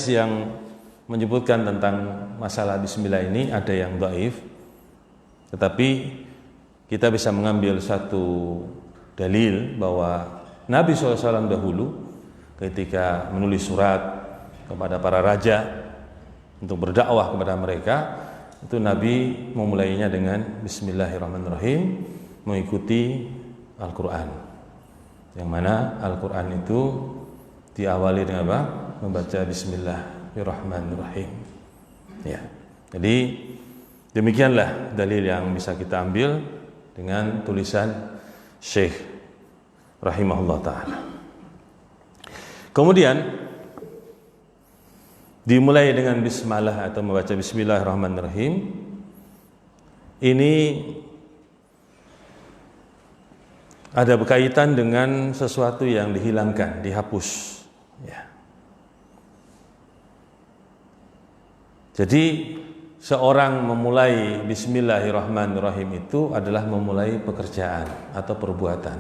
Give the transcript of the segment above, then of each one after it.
yang menyebutkan tentang masalah bismillah ini ada yang dhaif, tetapi kita bisa mengambil satu dalil bahwa Nabi SAW dahulu ketika menulis surat kepada para raja untuk berdakwah kepada mereka, itu Nabi memulainya dengan Bismillahirrahmanirrahim, mengikuti Al-Quran, yang mana Al-Quran itu diawali dengan apa? Membaca Bismillahirrahmanirrahim. Ya, jadi demikianlah dalil yang bisa kita ambil dengan tulisan Syekh rahimahullah ta'ala. Kemudian dimulai dengan bismillah atau membaca Bismillahirrahmanirrahim. Ini ada berkaitan dengan sesuatu yang dihilangkan, dihapus. Ya. Jadi seorang memulai Bismillahirrahmanirrahim itu adalah memulai pekerjaan atau perbuatan.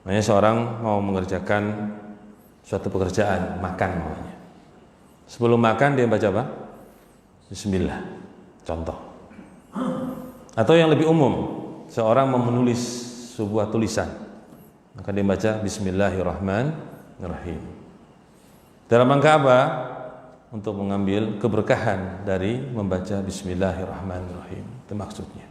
Makanya seorang mau mengerjakan suatu pekerjaan, makan namanya. Sebelum makan dia baca apa? Bismillah. Contoh. Atau yang lebih umum, seorang mau menulis sebuah tulisan, maka dia baca Bismillahirrahmanirrahim. Dalam rangka apa? Untuk mengambil keberkahan dari membaca Bismillahirrahmanirrahim. Itu maksudnya.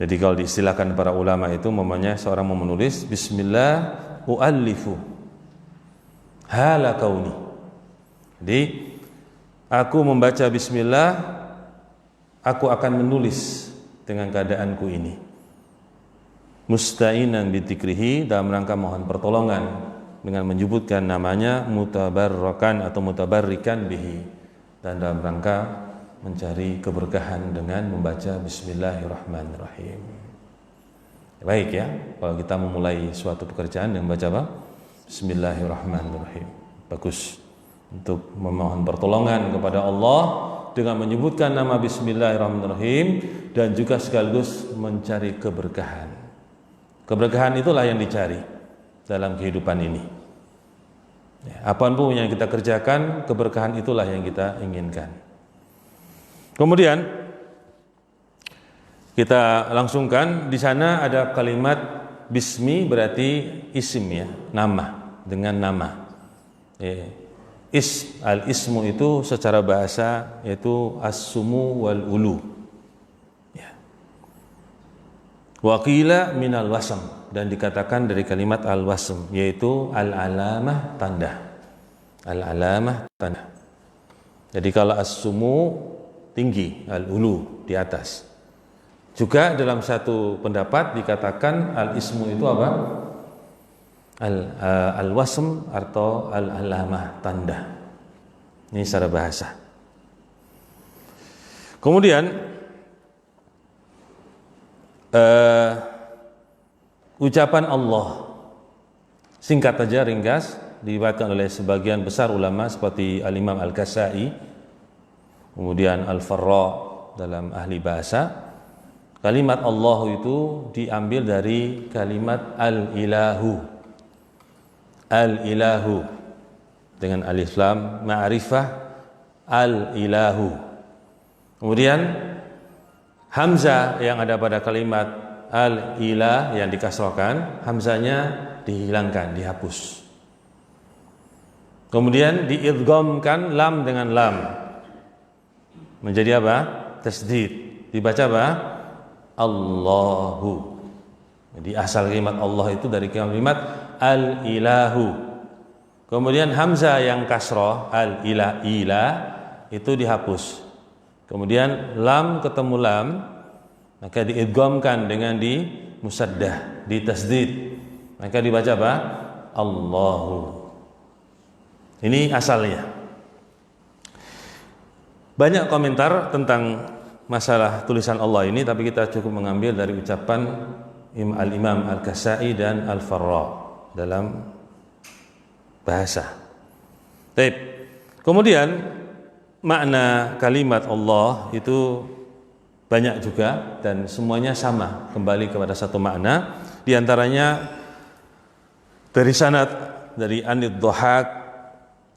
Jadi kalau diistilahkan para ulama itu, umpamanya seorang mau menulis Bismillah u'allifu hala kauni. Jadi aku membaca bismillah, aku akan menulis dengan keadaanku ini. Musta'inan bidzikrihi, dalam rangka mohon pertolongan dengan menyebutkan namanya, mutabarrakan atau mutabarrikan bihi, dan dalam rangka mencari keberkahan dengan membaca Bismillahirrahmanirrahim. Baik ya, kalau kita memulai suatu pekerjaan dengan baca apa? Bismillahirrahmanirrahim. Bagus untuk memohon pertolongan kepada Allah dengan menyebutkan nama Bismillahirrahmanirrahim, dan juga sekaligus mencari keberkahan. Keberkahan itulah yang dicari dalam kehidupan ini. Ya, apapun yang kita kerjakan, keberkahan itulah yang kita inginkan. Kemudian kita langsungkan, di sana ada kalimat Bismi berarti isim ya, nama, dengan nama. Al-ismu itu secara bahasa yaitu as-sumu wal ulu. Ya. Wa qila minal wasm, dan dikatakan dari kalimat al-wasm yaitu al-alamah, tanda. Al-alamah, tanda. Jadi kalau as-sumu tinggi, al-ulu di atas. Juga dalam satu pendapat dikatakan al-ismu itu apa? Al-wasm atau al-alamah, tanda. Ini secara bahasa. Kemudian ucapan Allah, singkat saja, ringkas, diriwayatkan oleh sebagian besar ulama seperti Al-Imam Al-Kasai, kemudian Al-Farra dalam ahli bahasa. Kalimat Allah itu diambil dari kalimat al-ilahu. Al-ilahu dengan alif lam ma'rifah, al-ilahu. Kemudian hamzah yang ada pada kalimat al-ilah yang dikasrohkan, hamzahnya dihilangkan, dihapus. Kemudian diidghamkan lam dengan lam. Menjadi apa? Tasdid. Dibaca apa? Allahu. Jadi asal kalimat Allah itu dari kalimat al-ilahu. Kemudian hamzah yang kasroh, al-ilah, itu dihapus. Kemudian lam ketemu lam, maka diidghamkan dengan di musaddah, di tasdid. Maka dibaca apa? Allahu. Ini asalnya. Banyak komentar tentang masalah tulisan Allah ini, tapi kita cukup mengambil dari ucapan Al-Imam Al-Kasai dan Al-Farra dalam bahasa. Baik. Kemudian makna kalimat Allah itu banyak juga dan semuanya sama, kembali kepada satu makna. Di antaranya dari sanad dari Anid Dhahak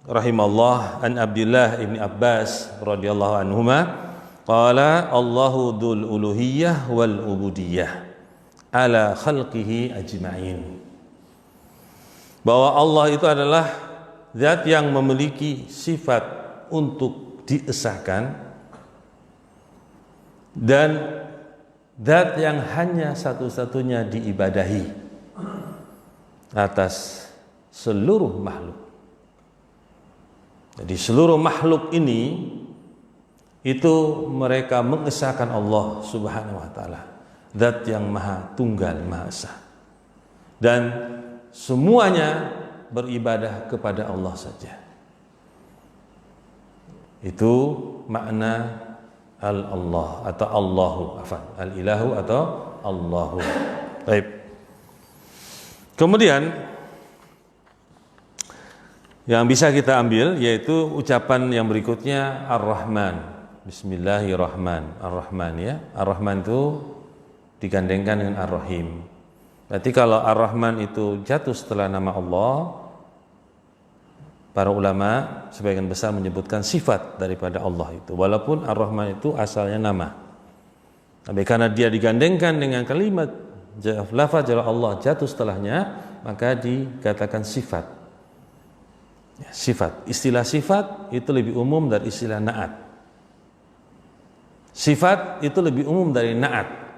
rahimallah an Abdullah ibni Abbas radhiyallahu anhuma qala Allahu dzul uluhiyah wal ubudiyah ala khalqihi ajma'in, bahwa Allah itu adalah zat yang memiliki sifat untuk diesahkan dan zat yang hanya satu-satunya diibadahi atas seluruh makhluk. Jadi seluruh makhluk ini itu mereka mengesahkan Allah Subhanahu wa taala, zat yang maha tunggal, maha esa. Dan semuanya beribadah kepada Allah saja. Itu makna al-Allah atau Allahu, al-ilahu atau Allahu. Baik. Kemudian yang bisa kita ambil yaitu ucapan yang berikutnya Ar-Rahman. Bismillahirrahmanirrahim. Ar-Rahman ya. Ar-Rahman itu digandengkan dengan Ar-Rahim. Berarti kalau Ar-Rahman itu jatuh setelah nama Allah, para ulama sebagian besar menyebutkan sifat daripada Allah itu. Walaupun Ar-Rahman itu asalnya nama. Tapi karena dia digandengkan dengan kalimat lafaz Allah jatuh setelahnya, maka dikatakan sifat. Ya, sifat. Istilah sifat itu lebih umum dari istilah na'at. Sifat itu lebih umum dari na'at.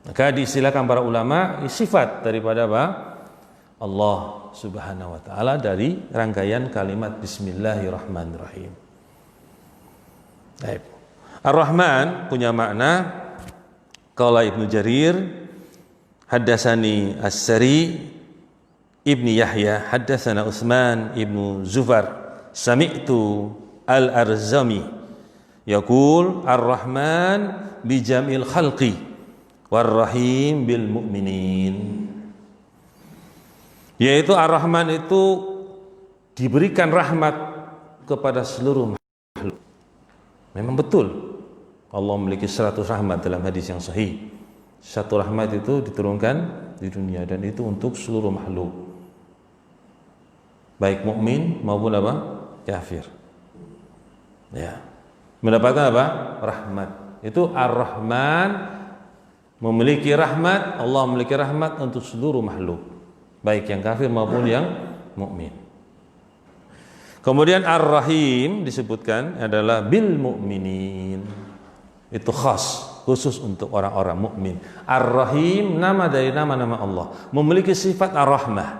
Maka diistilahkan para ulama sifat daripada apa? Allah Subhanahu wa taala dari rangkaian kalimat Bismillahirrahmanirrahim. Baik. Ar-Rahman punya makna qala Ibnu Jarir haddatsani As-Sari Ibni Yahya haddatsana Utsman Ibnu Zufar sami'tu Al-Arzami yaqul Ar-Rahman bi jam'il khalqi war-Rahim bil mu'minin, yaitu Ar-Rahman itu diberikan rahmat kepada seluruh makhluk. Memang betul Allah memiliki 100 rahmat dalam hadis yang sahih. Satu rahmat itu diturunkan di dunia dan itu untuk seluruh makhluk, baik mukmin maupun apa? Kafir. Ya. Mendapatkan apa? Rahmat. Itu Ar-Rahman memiliki rahmat, Allah memiliki rahmat untuk seluruh makhluk, baik yang kafir maupun yang mukmin. Kemudian Ar-Rahim disebutkan adalah bil mu'minin. Itu khas, khusus untuk orang-orang mukmin. Ar-Rahim nama dari nama-nama Allah, memiliki sifat Ar-Rahmah.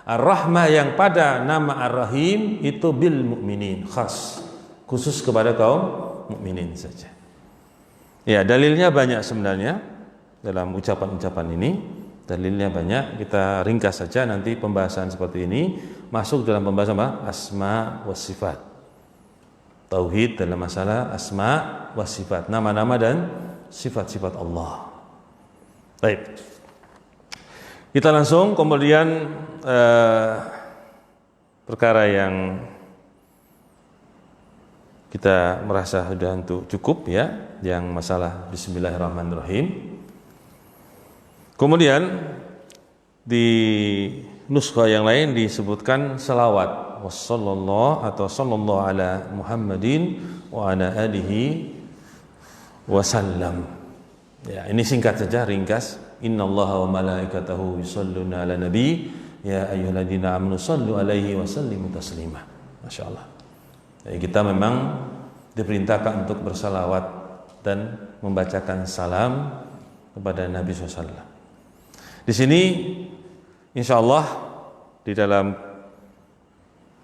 Ar-Rahmah yang pada nama Ar-Rahim itu bil mu'minin, khas, khusus kepada kaum mukminin saja. Ya, dalilnya banyak sebenarnya dalam ucapan-ucapan ini. Dalilnya banyak, kita ringkas saja nanti pembahasan seperti ini masuk dalam pembahasan apa? Asma wa sifat. Tauhid dalam masalah asma wa sifat, nama-nama dan sifat-sifat Allah. Baik. Kita langsung kemudian perkara yang kita merasa sudah untuk cukup ya, yang masalah Bismillahirrahmanirrahim. Kemudian di nuskha yang lain disebutkan salawat wassallallahu atau sallallahu ala Muhammadin wa ala alihi wasallam. Ya, ini singkat saja, ringkas. Innallaha wa malaikatahu yusholluna ala nabi ya ayyuhalladzina amanu shallu alaihi wa sallimu taslima. Masyaallah. Jadi kita memang diperintahkan untuk bersalawat dan membacakan salam kepada Nabi SAW. Di sini insyaallah di dalam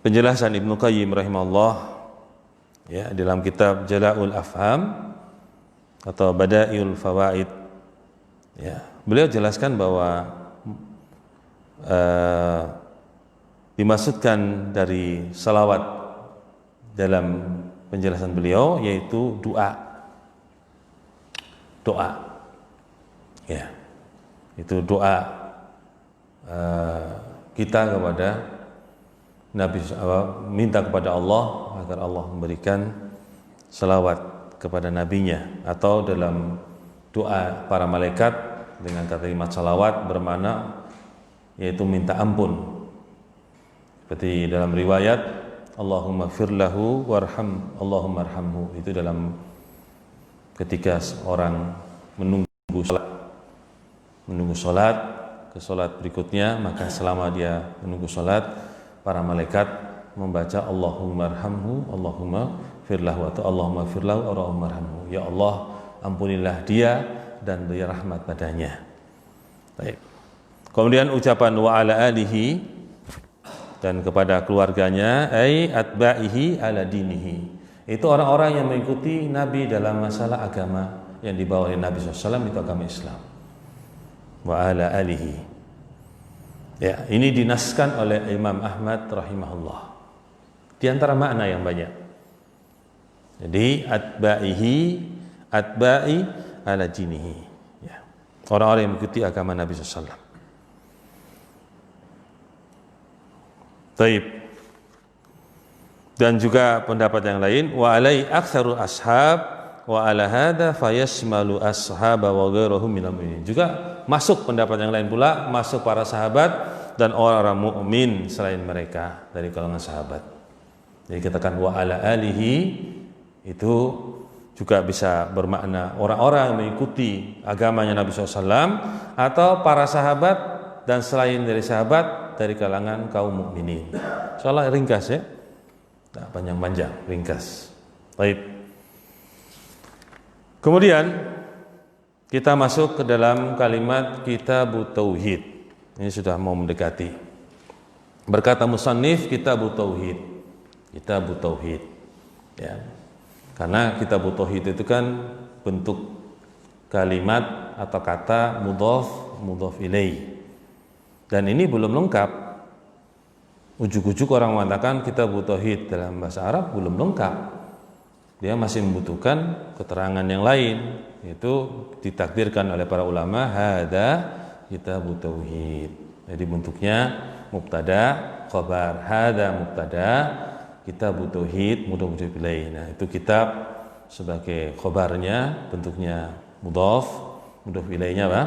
penjelasan Ibnu Qayyim rahimahullah ya, dalam kitab Jala'ul Afham atau Bada'iul Fawaid ya, beliau jelaskan bahwa dimaksudkan dari salawat dalam penjelasan beliau yaitu doa ya, itu doa kita kepada Nabi, minta kepada Allah agar Allah memberikan salawat kepada nabinya, atau dalam doa para malaikat dengan kalimat salawat bermakna yaitu minta ampun Seperti dalam riwayat Allahumma firlahu warham Allahumma arhamhu, itu dalam ketika seorang menunggu salat ke salat berikutnya, maka selama dia menunggu salat, para malaikat membaca Allahumma arhamhu Allahumma firlahu atau Allahumma firlahu Allahumma arhamhu, ya Allah ampunilah dia dan beri rahmat padanya. Baik. Kemudian ucapan wa ala alihi, dan kepada keluarganya, ai atba'ihi ala dinihi, itu orang-orang yang mengikuti Nabi dalam masalah agama yang dibawa oleh Nabi SAW, itu agama Islam. Wa ala alihi, ya, ini dinaskan oleh Imam Ahmad rahimahullah di antara makna yang banyak. Jadi atba'i ala dinihi, ya, orang-orang yang mengikuti agama Nabi SAW. Taib. Dan juga pendapat yang lain, wa alai aktsaru ashab wa ala hadza fayashmalu ashaba wa ghairuhum minal mu'minin. Juga masuk pendapat yang lain pula, masuk para sahabat dan orang-orang mukmin selain mereka dari kalangan sahabat. Jadi katakan wa ala alihi itu juga bisa bermakna orang-orang yang mengikuti agamanya Nabi SAW atau para sahabat dan selain dari sahabat dari kalangan kaum mukminin. Soalnya ringkas ya, tak panjang-panjang, ringkas. Baik. Kemudian kita masuk ke dalam kalimat Kitabut Tauhid. Ini sudah mau mendekati. Berkata musannif Kitabut Tauhid. Kitabut Tauhid. Ya. Karena Kitabut Tauhid itu kan bentuk kalimat atau kata mudhaf ilaih. Dan ini belum lengkap. Ujuk-ujuk orang mengatakan Kitabut Tauhid dalam bahasa Arab belum lengkap. Dia masih membutuhkan keterangan yang lain. Itu ditakdirkan oleh para ulama hadza Kitabut Tauhid. Jadi bentuknya mubtada, khabar. Hadza mubtada, Kitabut Tauhid mudhaf ilaih. Nah, itu kitab sebagai khabarnya, bentuknya mudhaf ilaihnya apa?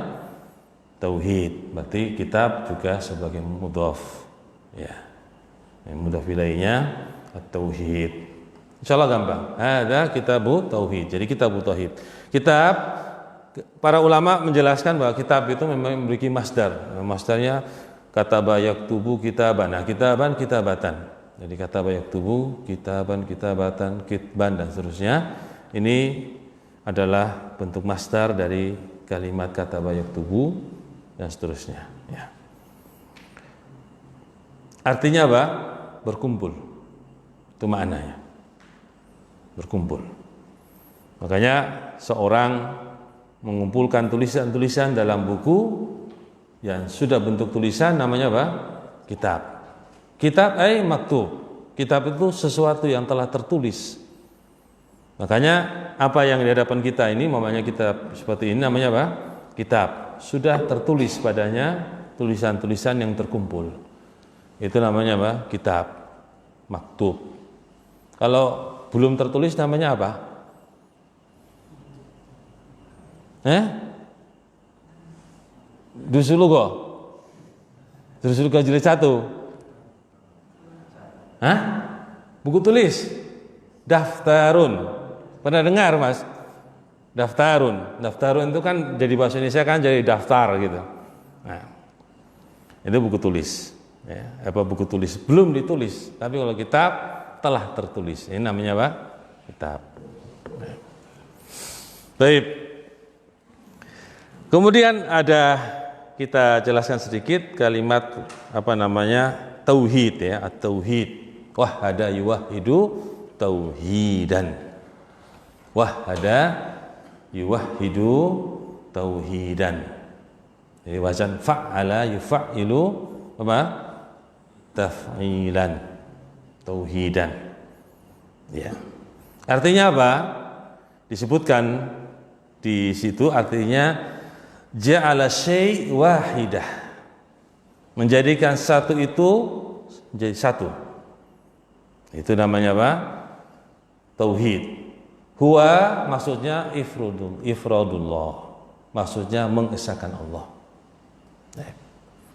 Tauhid, berarti kitab juga sebagai mudhaf, ya, mudhaf ilaihnya at-tauhid. Insyaallah gampang. Ada Kitabut Tauhid. Jadi Kitabut Tauhid. Kitab, para ulama menjelaskan bahwa kitab itu memang memiliki masdar. Masdarnya kataba yaktubu kitaban. Nah, kitaban kitabatan. Jadi kataba yaktubu kitaban kitabatan kitban dan seterusnya. Ini adalah bentuk masdar dari kalimat kataba yaktubu dan seterusnya, ya. Artinya apa? Berkumpul. Itu maknanya. Berkumpul. Makanya seorang mengumpulkan tulisan-tulisan dalam buku yang sudah bentuk tulisan, namanya apa? Kitab. Kitab maktub. Kitab itu sesuatu yang telah tertulis. Makanya apa yang di hadapan kita ini, namanya kitab seperti ini, namanya apa? Kitab. Sudah tertulis padanya tulisan-tulisan yang terkumpul. Itu namanya apa? Kitab. Maktub. Kalau belum tertulis namanya apa? Dusulugo. Dusulugo jilid 1. Buku tulis. Daftarun. Pernah dengar, Mas? Daftarun itu kan jadi bahasa Indonesia kan jadi daftar gitu. Nah, itu buku tulis. Ya, buku tulis belum ditulis, tapi kalau kitab telah tertulis. Ini namanya apa? Kitab. Baik. Kemudian ada, kita jelaskan sedikit kalimat tauhid, ya, at-tauhid. Wahada yuwahhidu tauhidan. Wahada yuwahhidu tauhidan. Jadi wazan fa'ala yuf'ilu apa? Taf'ilan. Tauhidan. Ya. Artinya apa? Disebutkan di situ artinya ja'ala syai' wahidah. Menjadikan satu itu menjadi satu. Itu namanya apa? Tauhid. Huwa maksudnya ifradullah. Maksudnya mengesahkan Allah.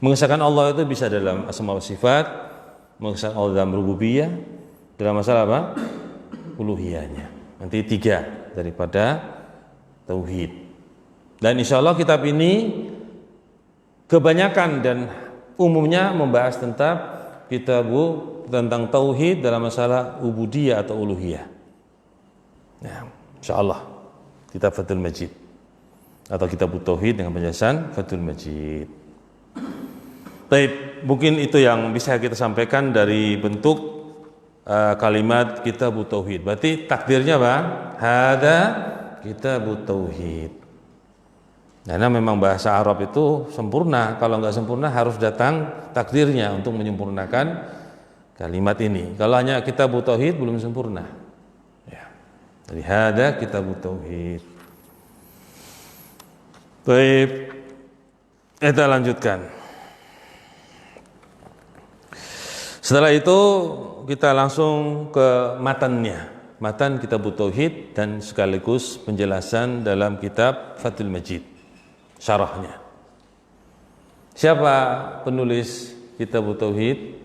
Mengesahkan Allah itu bisa dalam asma wa sifat, mengesahkan Allah dalam rububiyah, dalam masalah apa? Uluhiyahnya. Nanti 3 daripada tauhid. Dan insya Allah kitab ini kebanyakan dan umumnya membahas tentang tauhid dalam masalah ubudiyah atau uluhiyah. Nah, insya Allah kitab Fathul Majid atau kitab tauhid dengan penjelasan Fathul Majid. Baik, mungkin itu yang bisa kita sampaikan dari bentuk kalimat kitab tauhid. Berarti takdirnya apa? Hada kitab tauhid. Karena memang bahasa Arab itu sempurna. Kalau nggak sempurna harus datang takdirnya untuk menyempurnakan kalimat ini. Kalau hanya kitab tauhid belum sempurna. Ya. Jadi hada kitab tauhid. Baik, kita lanjutkan. Setelah itu kita langsung ke matannya. Matan kitab tauhid dan sekaligus penjelasan dalam kitab Fathul Majid. Syarahnya. Siapa penulis kitab tauhid?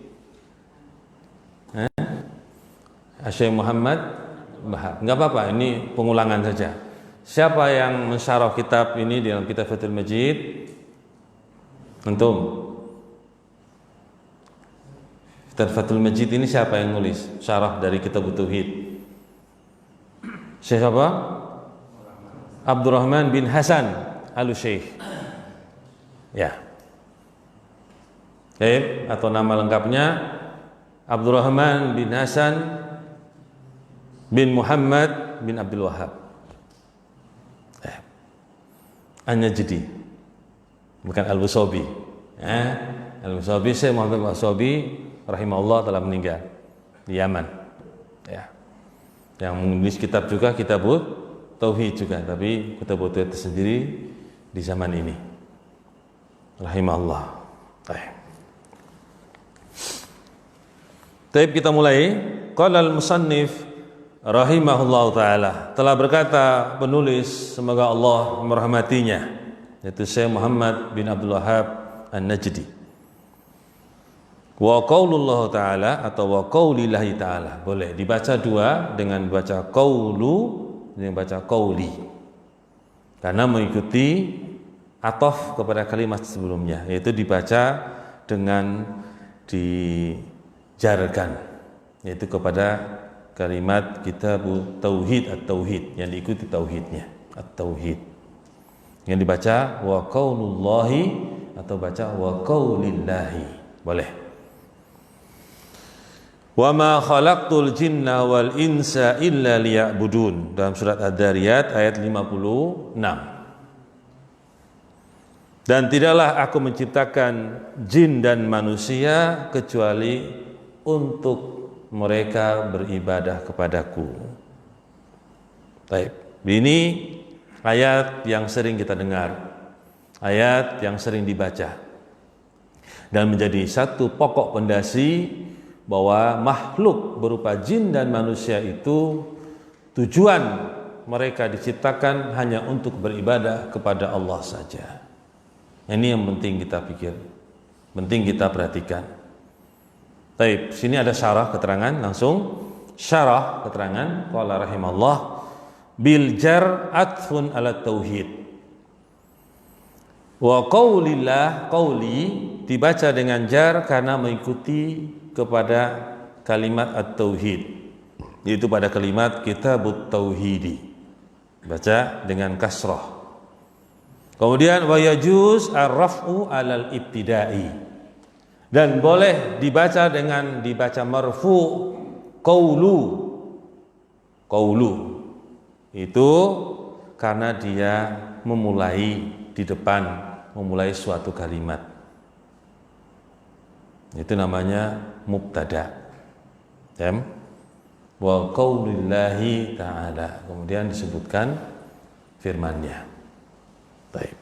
Syekh Muhammad Wahab. Enggak apa-apa, ini pengulangan saja. Siapa yang mensyarah kitab ini dalam kitab Fathul Majid? Antum. Kitab Fathul Majid ini siapa yang nulis? Syarah dari kitab tauhid. Syekh apa? Abdurrahman bin Hasan Al-Syekh. Ya. Atau nama lengkapnya Abdurrahman bin Hasan bin Muhammad bin Abdul Wahab. An-Najdi. Bukan Al-Wasabi. Al-Wasabi, Syekh Muhammad Al-Wasabi rahimahullah telah meninggal di Yaman. Ya. Yang menulis kitab juga kitab tauhid juga, tapi kitab tauhid sendiri di zaman ini. Rahimahullah. Baik, kita mulai. Qala al-musannif rahimahullah taala, telah berkata penulis, semoga Allah merahmatinya, yaitu Syekh Muhammad bin Abdul Wahab An-Najdi. Wa qaulullah taala atau wa qaulillahi taala, boleh dibaca dua, dengan baca qaulu dengan baca qauli, karena mengikuti ataf kepada kalimat sebelumnya, yaitu dibaca dengan dijarkan, yaitu kepada kalimat kitab tauhid at-tauhid, yang diikuti tauhidnya at-tauhid, yang dibaca wa qaulullahi atau baca wa qaulillahi, boleh. Wa ma khalaqtul jinna wal insa illa liya'budun, dalam surat Ad-Dariyat ayat 56. Dan tidaklah aku menciptakan jin dan manusia kecuali untuk mereka beribadah kepadaku. Baik, ini ayat yang sering kita dengar, ayat yang sering dibaca, dan menjadi satu pokok pondasi bahwa makhluk berupa jin dan manusia itu tujuan mereka diciptakan hanya untuk beribadah kepada Allah saja. Ini yang penting kita pikir, penting kita perhatikan. Baik, sini ada syarah keterangan, langsung syarah keterangan. Qala rahimallah bil jar atfun ala tauhid. Wa qaulillah, qauli dibaca dengan jar karena mengikuti kepada kalimat at-tauhid, yaitu pada kalimat kitabut tauhidi, baca dengan kasrah. Kemudian wa yajuz ar-raf'u 'alal ibtidai, dan boleh dibaca dengan dibaca marfu, qaulu. Qaulu itu karena dia memulai di depan, memulai suatu kalimat, itu namanya mubtada. Wa qaulillahi ta'ala, kemudian disebutkan firman-Nya. Baik.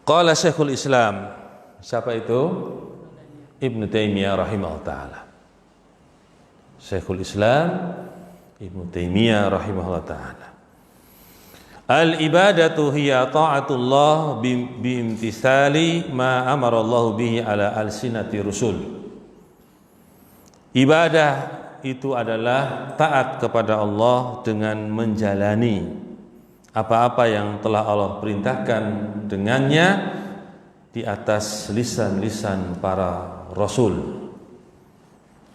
Qala Syekhul Islam, siapa itu? Ibnu Taimiyah rahimahullah taala. Syekhul Islam Ibnu Taimiyah rahimahullah taala. Al-ibadatu hiya ta'atullah bimtithali ma amara Allah bihi ala alsinati rusul. Ibadah itu adalah taat kepada Allah dengan menjalani apa-apa yang telah Allah perintahkan dengannya di atas lisan-lisan para rasul.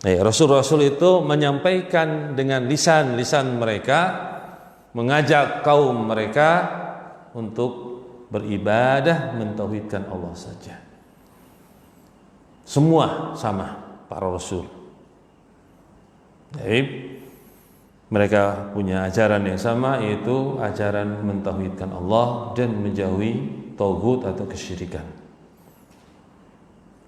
Rasul-rasul itu menyampaikan dengan lisan-lisan mereka, mengajak kaum mereka untuk beribadah mentauhidkan Allah saja. Semua sama para rasul. Jadi mereka punya ajaran yang sama, yaitu ajaran mentauhidkan Allah dan menjauhi tauhid atau kesyirikan.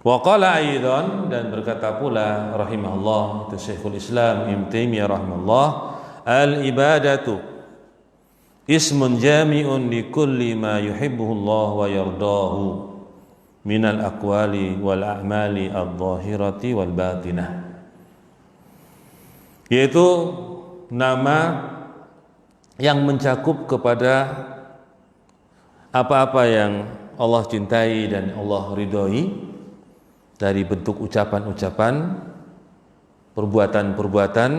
Wa qala aidan, dan berkata pula rahimahullah, itu Syekhul Islam Ibnu Taimiyah rahimahullah, al-ibadatu ismun jami'un li kulli ma yuhibbuhu Allah wa yardahu minal aqwali wal a'mali adh-dhahirati wal batinah. Yaitu nama yang mencakup kepada apa-apa yang Allah cintai dan Allah ridhoi dari bentuk ucapan-ucapan, perbuatan-perbuatan,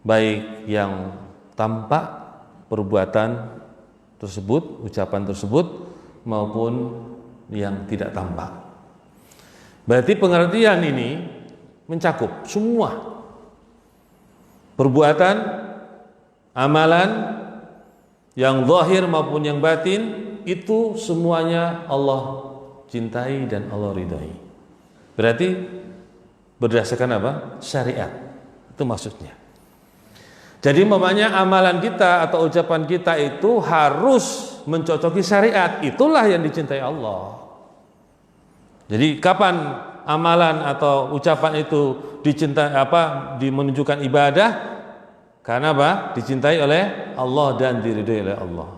baik yang tampak perbuatan tersebut, ucapan tersebut, maupun yang tidak tampak. Berarti pengertian ini mencakup semua perbuatan, amalan yang zahir maupun yang batin, itu semuanya Allah cintai dan Allah ridhai. Berarti berdasarkan apa? Syariat. Itu maksudnya. Jadi umpamanya amalan kita atau ucapan kita itu harus mencocoki syariat. Itulah yang dicintai Allah. Jadi kapan amalan atau ucapan itu dicintai menunjukkan ibadah? Karena apa? Dicintai oleh Allah dan diridhoi oleh Allah.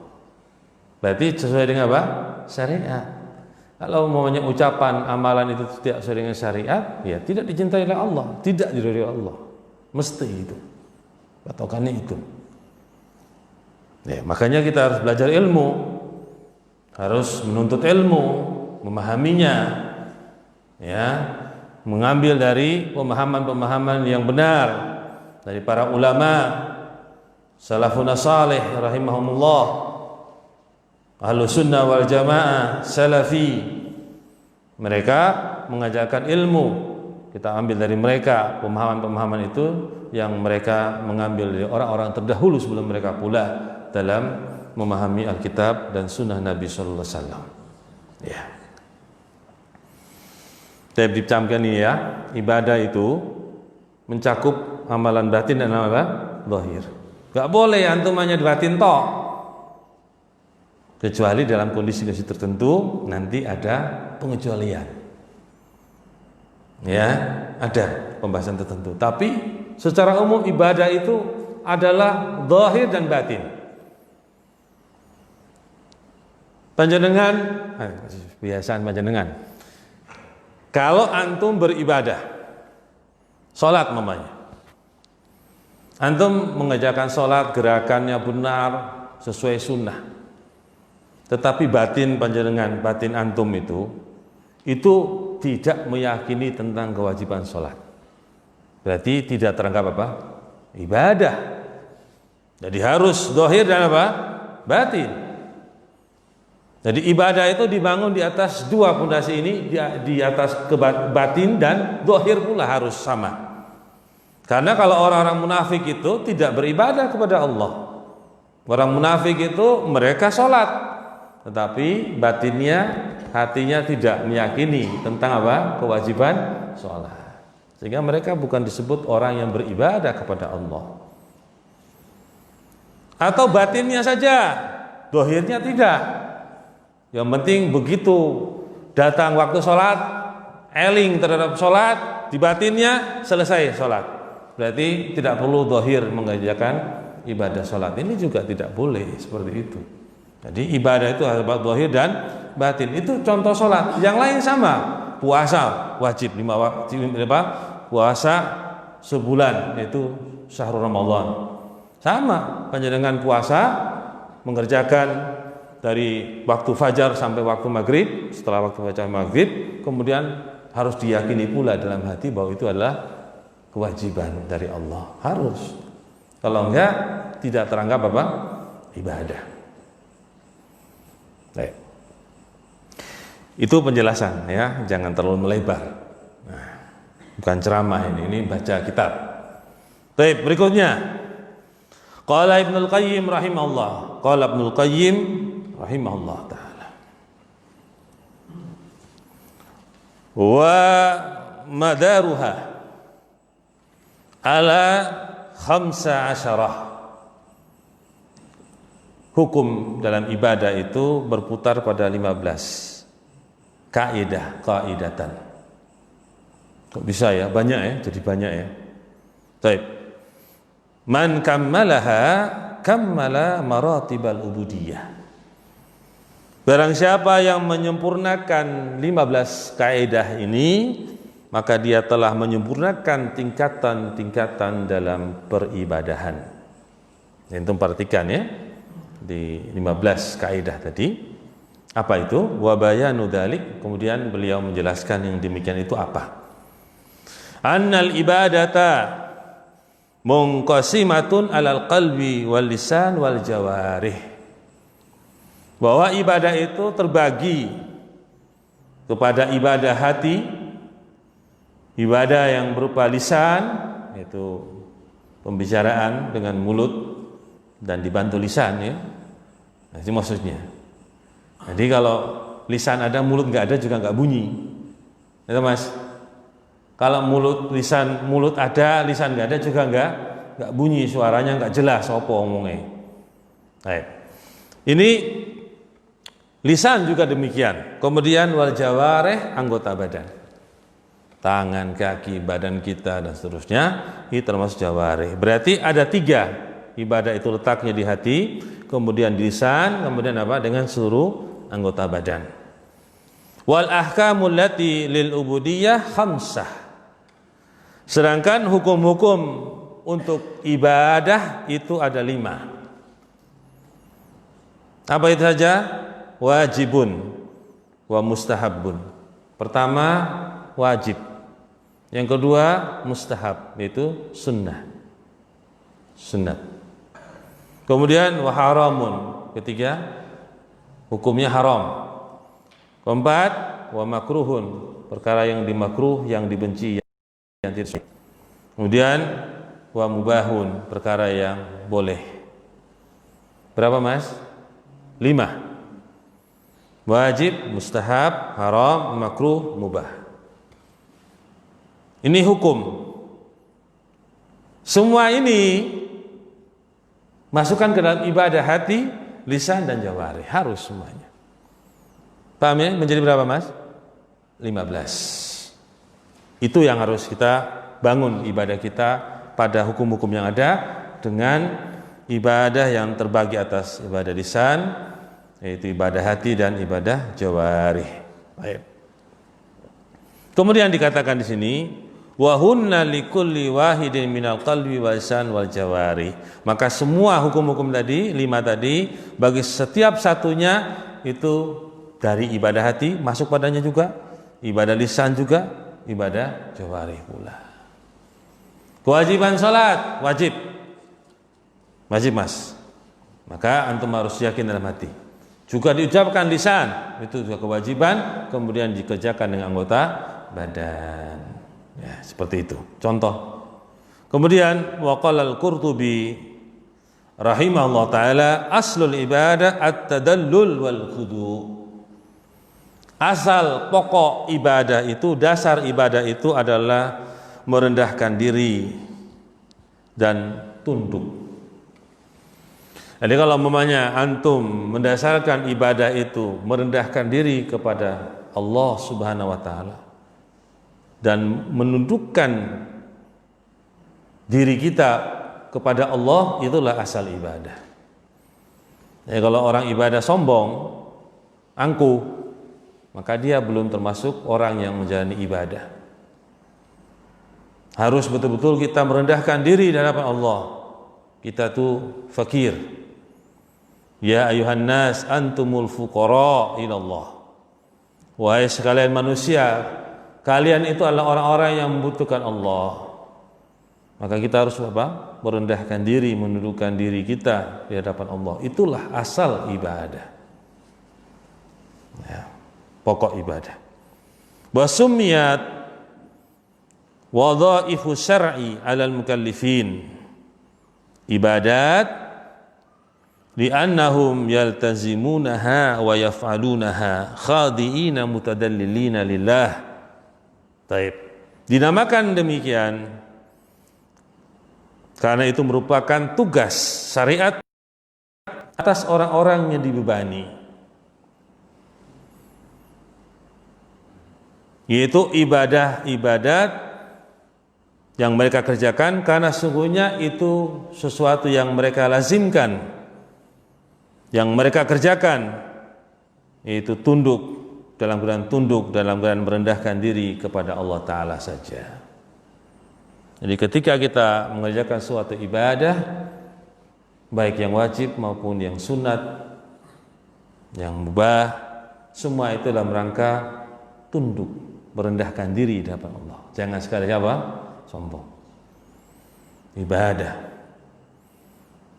Berarti sesuai dengan apa? Syariat. Kalau umpamanya ucapan amalan itu tidak sesuai dengan syariat, ya tidak dicintai oleh Allah, tidak diridhoi Allah. Mesti itu. Patokannya itu. Ya, makanya kita harus belajar ilmu, harus menuntut ilmu, memahaminya, ya, mengambil dari pemahaman-pemahaman yang benar dari para ulama salafun salih rahimahumullah, ahlus sunnah wal jamaah salafi. Mereka mengajarkan ilmu, kita ambil dari mereka pemahaman-pemahaman itu yang mereka mengambil dari orang-orang terdahulu sebelum mereka pula dalam memahami Alkitab dan sunnah Nabi sallallahu alaihi wasallam. Ya. Saya dicamkan ini ya, ibadah itu mencakup amalan batin dan amalan zahir. Gak boleh antum hanya batin tok. Kecuali dalam kondisi-kondisi tertentu nanti ada pengecualian. Ya, ada pembahasan tertentu. Tapi secara umum ibadah itu adalah zahir dan batin. Panjenengan, kebiasaan panjenengan. Kalau antum beribadah, sholat mamanya, antum mengerjakan sholat gerakannya benar sesuai sunnah, tetapi batin panjenengan, batin antum itu tidak meyakini tentang kewajiban sholat, berarti tidak teranggap apa? Ibadah. Jadi harus zahir dan apa? Batin. Jadi ibadah itu dibangun di atas dua fondasi ini, di atas batin dan zahir pula harus sama. Karena kalau orang-orang munafik itu tidak beribadah kepada Allah. Orang munafik itu mereka sholat, tetapi batinnya, hatinya tidak meyakini tentang apa? Kewajiban sholat. Sehingga mereka bukan disebut orang yang beribadah kepada Allah. Atau batinnya saja, zahirnya tidak. Yang penting begitu datang waktu sholat, eling terhadap sholat, di batinnya selesai sholat. Berarti tidak perlu zahir mengerjakan ibadah sholat. Ini juga tidak boleh seperti itu. Jadi ibadah itu harus zahir dan batin. Itu contoh sholat. Yang lain sama. Puasa wajib 5 waktu, puasa sebulan, yaitu syahrul Ramadan. Sama panjenengan puasa mengerjakan dari waktu fajar sampai waktu maghrib, setelah waktu fajar maghrib, kemudian harus diyakini pula dalam hati bahwa itu adalah kewajiban dari Allah. Harus. Kalau enggak, tidak teranggap apa? Ibadah. Baik. Itu penjelasan ya, jangan terlalu melebar. Nah, bukan ceramah ini baca kitab. Baik, berikutnya. Qala Ibnul Qayyim rahimahullah. Qala Ibnul Qayyim rahimahullah ta'ala. Wa madaruha ala 15. Hukum dalam ibadah itu berputar pada 15 kaidatan. Kok bisa ya? Banyak ya, jadi banyak ya. Baik. Man kammalaha kammala maratibal ubudiyah. Barang siapa yang menyempurnakan 15 kaidah ini, maka dia telah menyempurnakan tingkatan-tingkatan dalam peribadahan. Itu perhatikan ya, di 15 kaidah tadi. Apa itu? Wa bayanu dzalik, kemudian beliau menjelaskan yang demikian itu apa? Annal ibadata munqasimatun alal qalbi wal lisan wal jawarih. Bahwa ibadah itu terbagi kepada ibadah hati, ibadah yang berupa lisan, yaitu pembicaraan dengan mulut dan dibantu lisan ya. Nah, itu maksudnya. Jadi kalau lisan ada, mulut nggak ada juga nggak bunyi. Itu Mas. Kalau mulut ada, lisan nggak ada juga nggak bunyi, suaranya nggak jelas apa omongnya. Baik. Ini lisan juga demikian. Kemudian wal jawarih, anggota badan, tangan, kaki, badan kita dan seterusnya, ini termasuk jawarih. Berarti ada 3 ibadah itu letaknya di hati, kemudian di lisan, kemudian apa? Dengan seluruh anggota badan. Wal ahkamul lati lil ubudiyah 5. Sedangkan hukum-hukum untuk ibadah itu ada 5. Apa itu saja? Wajibun wa mustahabun. Pertama, wajib. Yang kedua, mustahab, yaitu sunnah. Sunnat. Kemudian wa haramun. Ketiga, hukumnya haram. Keempat, wa makruhun. Perkara yang dimakruh, yang dibenci, yang tidak. Kemudian wa mubahun, perkara yang boleh. Berapa Mas? 5. Wajib, mustahab, haram, makruh, mubah. Ini hukum. Semua ini masukkan ke dalam ibadah hati, lisan dan jawarih, harus semuanya. Paham ya? Menjadi berapa Mas? 15. Itu yang harus kita bangun ibadah kita pada hukum-hukum yang ada, dengan ibadah yang terbagi atas ibadah lisan, yaitu ibadah hati dan ibadah jawarih. Baik. Kemudian dikatakan di sini, wa hunna likulli wahidin minal qalbi wal lisan wal jawarih. Maka semua hukum-hukum tadi, 5 tadi, bagi setiap satunya itu dari ibadah hati masuk padanya juga, ibadah lisan juga, ibadah jawarih pula. Kewajiban salat, wajib. Wajib Mas. Maka antum harus yakin dalam hati. Juga diucapkan lisan, itu juga kewajiban, kemudian dikerjakan dengan anggota badan. Ya, seperti itu. Contoh. Kemudian waqala al-Qurtubi rahimahullah taala, aslul ibadah at-tadallul wal khudu'. Asal pokok ibadah itu, dasar ibadah itu adalah merendahkan diri dan tunduk. Jadi kalau umpamanya antum mendasarkan ibadah itu merendahkan diri kepada Allah Subhanahu wa taala dan menundukkan diri kita kepada Allah, itulah asal ibadah. Ya, kalau orang ibadah sombong, angkuh, maka dia belum termasuk orang yang menjalani ibadah. Harus betul-betul kita merendahkan diri di hadapan Allah. Kita tuh fakir, Ya ayuhan nas antumul fuqara ilallah. Wahai sekalian manusia, kalian itu adalah orang-orang yang membutuhkan Allah. Maka kita harus apa? Merendahkan diri, menundukkan diri kita di hadapan Allah. Itulah asal ibadah. Ya, pokok ibadah. Wa summiyat wadhaifu syar'i 'alal mukallifin. Ibadat li'annahum yaltazimunaha wa yaf'alunaha khadi'ina mutadallilina lillah. Taib. Dinamakan demikian karena itu merupakan tugas syariat atas orang-orang yang dibebani, yaitu ibadah-ibadat yang mereka kerjakan karena sungguhnya itu sesuatu yang mereka lazimkan, yang mereka kerjakan, yaitu dalam keadaan merendahkan diri kepada Allah Ta'ala saja. Jadi ketika kita mengerjakan suatu ibadah, baik yang wajib maupun yang sunat, yang mubah, semua itu dalam rangka tunduk, merendahkan diri di hadapan Allah. Jangan sekali sombong. Ibadah.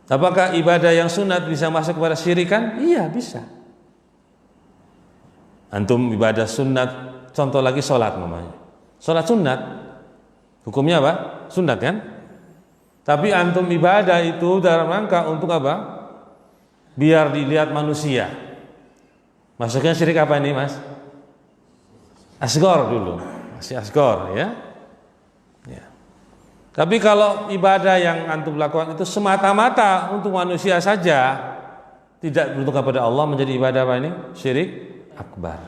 Apakah ibadah yang sunat bisa masuk kepada syirikan? Iya, bisa. Antum ibadah sunat, contoh lagi sholat namanya. Sholat sunat, hukumnya apa? Sunat kan? Tapi antum ibadah itu dalam rangka untuk apa? Biar dilihat manusia. Masuknya syirik apa ini, Mas? Asghar dulu. Masih asghar ya. Ya. Tapi kalau ibadah yang antum lakukan itu semata-mata untuk manusia saja, tidak beruntung kepada Allah, menjadi ibadah apa ini? Syirik akbar.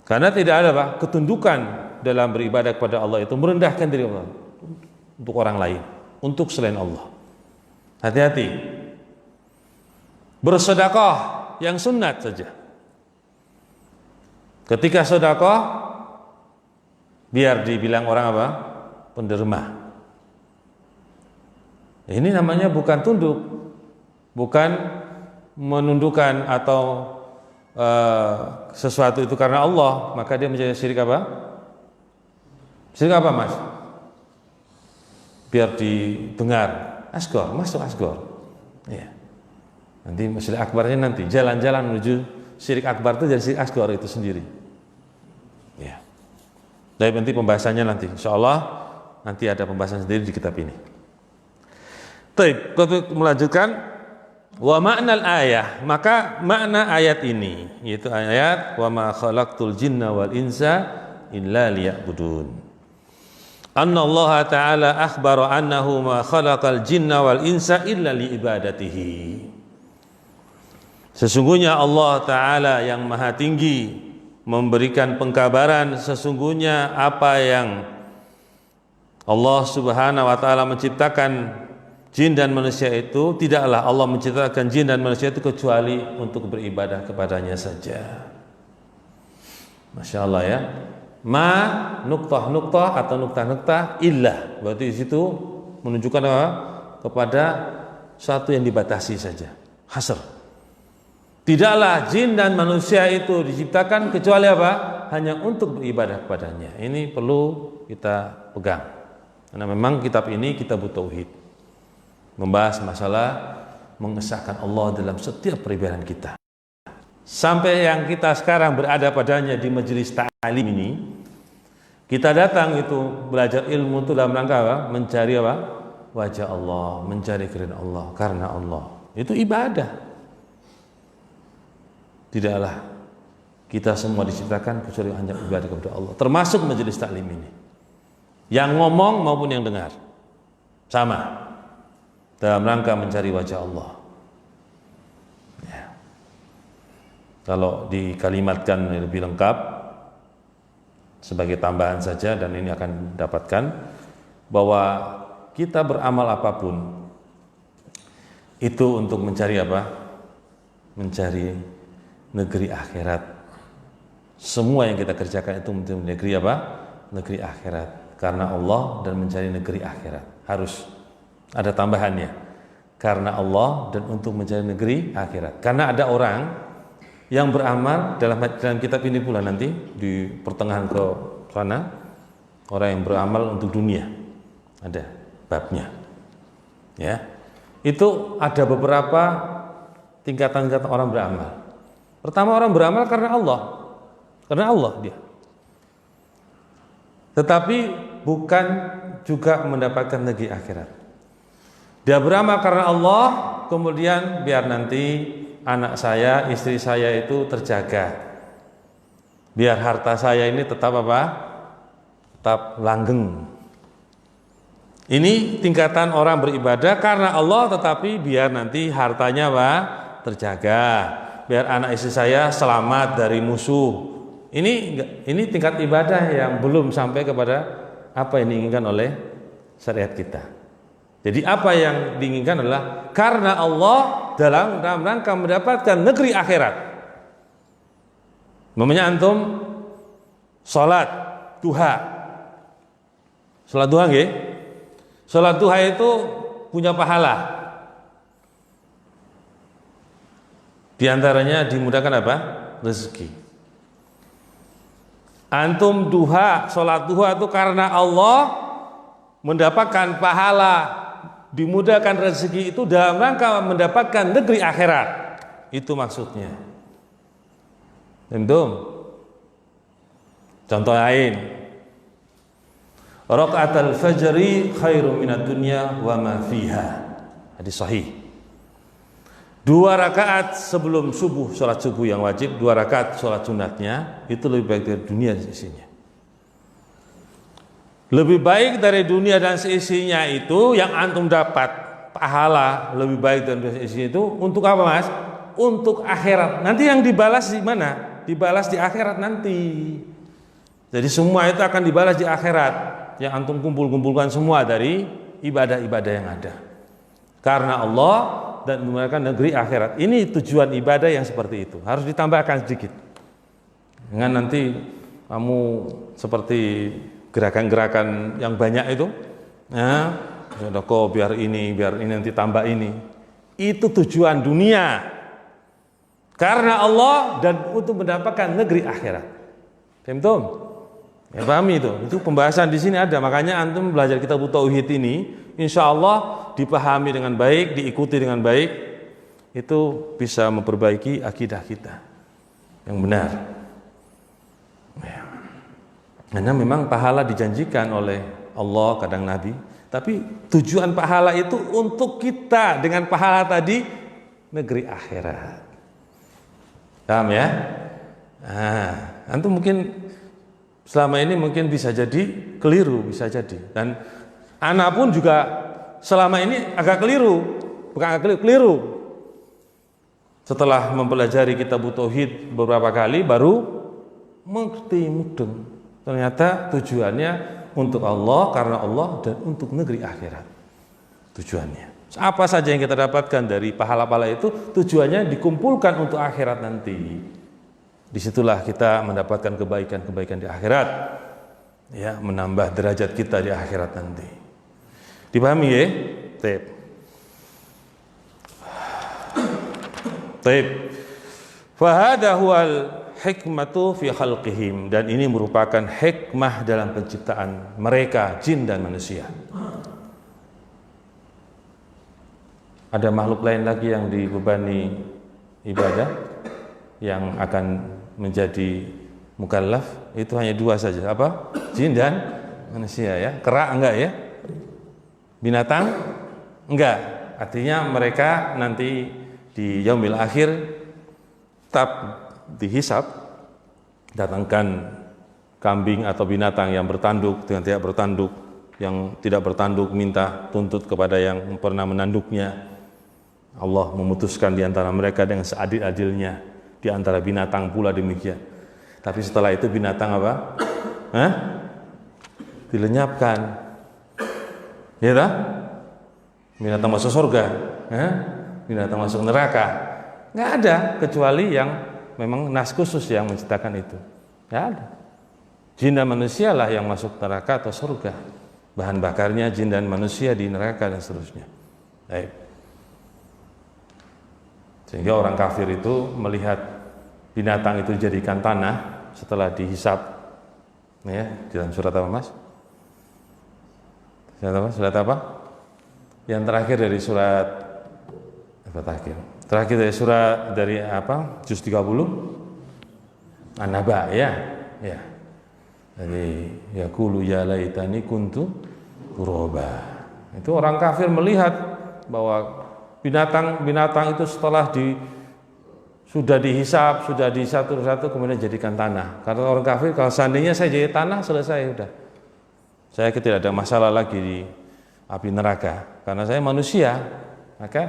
Karena tidak ada ketundukan dalam beribadah kepada Allah, itu merendahkan diri Allah untuk orang lain, untuk selain Allah. Hati-hati. Bersedekah yang sunat saja. Ketika sedekah, biar dibilang orang apa? Penderma. Ini namanya bukan tunduk, bukan menundukkan atau sesuatu itu karena Allah, maka dia menjadi syirik apa? Syirik apa, Mas? Biar didengar. Asghar, masuk asghar. Ya. Nanti syirik akbarnya nanti jalan-jalan menuju syirik akbar itu jadi syirik asghar itu sendiri. Ya. Dari nanti pembahasannya nanti, insyaallah nanti ada pembahasan sendiri di kitab ini. Baik, untuk melanjutkan wa ma'nal ayah, maka makna ayat ini yaitu ayat wa ma khalaqtul jinna wal insa illa liya'budun. Anna Allah Ta'ala akhbara annahu ma khalaqal jinna wal insa illa liibadatihi. Sesungguhnya Allah Ta'ala yang maha tinggi memberikan pengkabaran sesungguhnya apa yang Allah Subhanahu wa Ta'ala menciptakan jin dan manusia itu, tidaklah Allah menciptakan jin dan manusia itu kecuali untuk beribadah kepadanya saja. Masya Allah ya. Ma nuktah atau nuktah illah, berarti di situ menunjukkan apa? Kepada satu yang dibatasi saja. Hasr. Tidaklah jin dan manusia itu diciptakan kecuali apa? Hanya untuk beribadah kepadanya. Ini perlu kita pegang. Karena memang kitab ini kitab tauhid, membahas masalah mengesahkan Allah dalam setiap peribadahan kita. Sampai yang kita sekarang berada padanya di majelis ta'lim ini, kita datang itu belajar ilmu itu dalam rangka apa? Mencari apa? Wajah Allah, mencari keridhaan Allah, karena Allah. Itu ibadah. Tidaklah kita semua diciptakan kecuali hanya ibadah kepada Allah, termasuk majelis ta'lim ini. Yang ngomong maupun yang dengar sama, dalam rangka mencari wajah Allah. Ya. Kalau dikalimatkan lebih lengkap sebagai tambahan saja, dan ini akan dapatkan bahwa kita beramal apapun itu untuk mencari apa? Mencari negeri akhirat. Semua yang kita kerjakan itu untuk negeri apa? Negeri akhirat. Karena Allah dan mencari negeri akhirat. Harus ada tambahannya. karena Allah dan untuk mencari negeri akhirat. Karena ada orang yang beramal dalam kitab ini pula nanti di pertengahan ke sana, orang yang beramal untuk dunia. Ada babnya. Ya. Itu ada beberapa tingkatan-tingkatan orang beramal. Pertama, orang beramal karena Allah. Karena Allah dia. Tetapi bukan juga mendapatkan negeri akhirat. Dia beramal karena Allah, kemudian biar nanti anak saya, istri saya itu terjaga. Biar harta saya ini tetap apa? Tetap langgeng. Ini tingkatan orang beribadah karena Allah, tetapi biar nanti hartanya apa? Terjaga. Biar anak istri saya selamat dari musuh. Ini tingkat ibadah yang belum sampai kepada apa yang diinginkan oleh syariat kita. Jadi apa yang diinginkan adalah karena Allah dalam rangka mendapatkan negeri akhirat. Namanya antum salat duha. Salat duha nggih? Salat duha itu punya pahala. Di antaranya dimudahkan apa? Rezeki. Antum duha, salat duha itu karena Allah mendapatkan pahala, dimudahkan rezeki itu dalam rangka mendapatkan negeri akhirat. Itu maksudnya. Tentu. Contoh lain. Raka'atul fajri khairum minad dunya wa ma fiha. Hadis sahih. 2 rakaat sebelum subuh, salat subuh yang wajib, 2 rakaat salat sunatnya itu lebih baik dari dunia dan seisinya. Lebih baik dari dunia dan seisinya itu yang antum dapat pahala lebih baik dari seisinya itu untuk apa, Mas? Untuk akhirat. Nanti yang dibalas di mana? Dibalas di akhirat nanti. Jadi semua itu akan dibalas di akhirat. Yang antum kumpulkan semua dari ibadah-ibadah yang ada. Karena Allah dan menggunakan negeri akhirat. Ini tujuan ibadah yang seperti itu. Harus ditambahkan sedikit. Dengan nanti kamu seperti gerakan-gerakan yang banyak itu, ya, kok biar ini nanti tambah ini. Itu tujuan dunia. Karena Allah dan untuk mendapatkan negeri akhirat. Paham? Ya, pahami itu. Itu pembahasan di sini ada. Makanya antum belajar kitab tauhid ini, insya Allah dipahami dengan baik, diikuti dengan baik, itu bisa memperbaiki akidah kita yang benar. Ya. Karena memang pahala dijanjikan oleh Allah, kadang Nabi, tapi tujuan pahala itu untuk kita dengan pahala tadi negeri akhirat. Paham ya? Nah, antum mungkin selama ini mungkin bisa jadi keliru, bisa jadi. Dan anak pun juga selama ini agak keliru, bukan agak keliru. Setelah mempelajari kitab tauhid beberapa kali baru mengerti mudeng. Ternyata tujuannya untuk Allah, karena Allah dan untuk negeri akhirat. Tujuannya. Apa saja yang kita dapatkan dari pahala-pahala itu tujuannya dikumpulkan untuk akhirat nanti. Disitulah kita mendapatkan kebaikan-kebaikan di akhirat. Ya, menambah derajat kita di akhirat nanti. Dipahami ya? Taib. Fahada huwal hikmatu fi khalqihim, dan ini merupakan hikmah dalam penciptaan mereka, jin dan manusia. Ada makhluk lain lagi yang dibebani ibadah yang akan menjadi mukallaf, itu hanya 2 saja. Apa? Jin dan manusia ya. Kera enggak ya? Binatang? Enggak. Artinya mereka nanti di yaumil akhir tetap dihisab, datangkan kambing atau binatang yang bertanduk dengan tidak bertanduk, yang tidak bertanduk minta tuntut kepada yang pernah menanduknya. Allah memutuskan di antara mereka dengan seadil-adilnya, di antara binatang pula demikian. Tapi setelah itu binatang apa? Dilenyapkan. Ya tak? Binatang masuk surga, binatang masuk neraka. Nggak ada kecuali yang memang nas khusus yang menciptakan itu. Nggak ada. Jin dan manusia lah yang masuk neraka atau surga. Bahan bakarnya jin dan manusia di neraka dan seterusnya. Baik. Sehingga orang kafir itu melihat binatang itu dijadikan tanah setelah dihisap, ya, di dalam surat apa Mas? Surat apa? Yang terakhir dari surat apa terakhir? Terakhir dari surat dari apa? Juz 30 An-Naba, ya. Ya. Jadi yaqulu ya laitani kuntu turaba. Itu orang kafir melihat bahwa binatang itu setelah sudah dihisap, sudah satu-satu kemudian jadikan tanah. Karena orang kafir kalau seandainya saya jadi tanah selesai sudah. Saya tidak ada masalah lagi di api neraka. Karena saya manusia, maka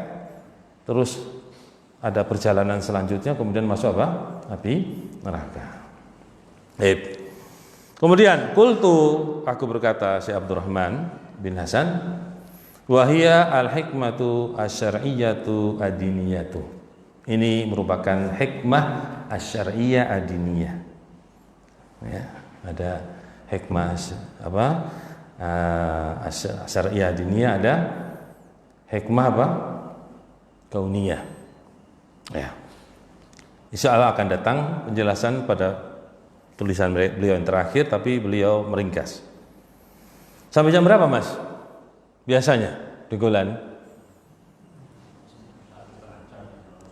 terus ada perjalanan selanjutnya kemudian masuk apa? Api neraka. Kemudian aku berkata si Abdurrahman bin Hasan, wahia al-hikmatu asyariyatu adiniyatu. Ini merupakan hikmah asyariyah adiniyah. Ya, ada hikmah apa? Asyariyah adiniyah, ada hikmah apa? Kauniyah. Ya. Insya Allah akan datang penjelasan pada tulisan beliau yang terakhir, tapi beliau meringkas. Sampai jam berapa Mas? Biasanya di Golan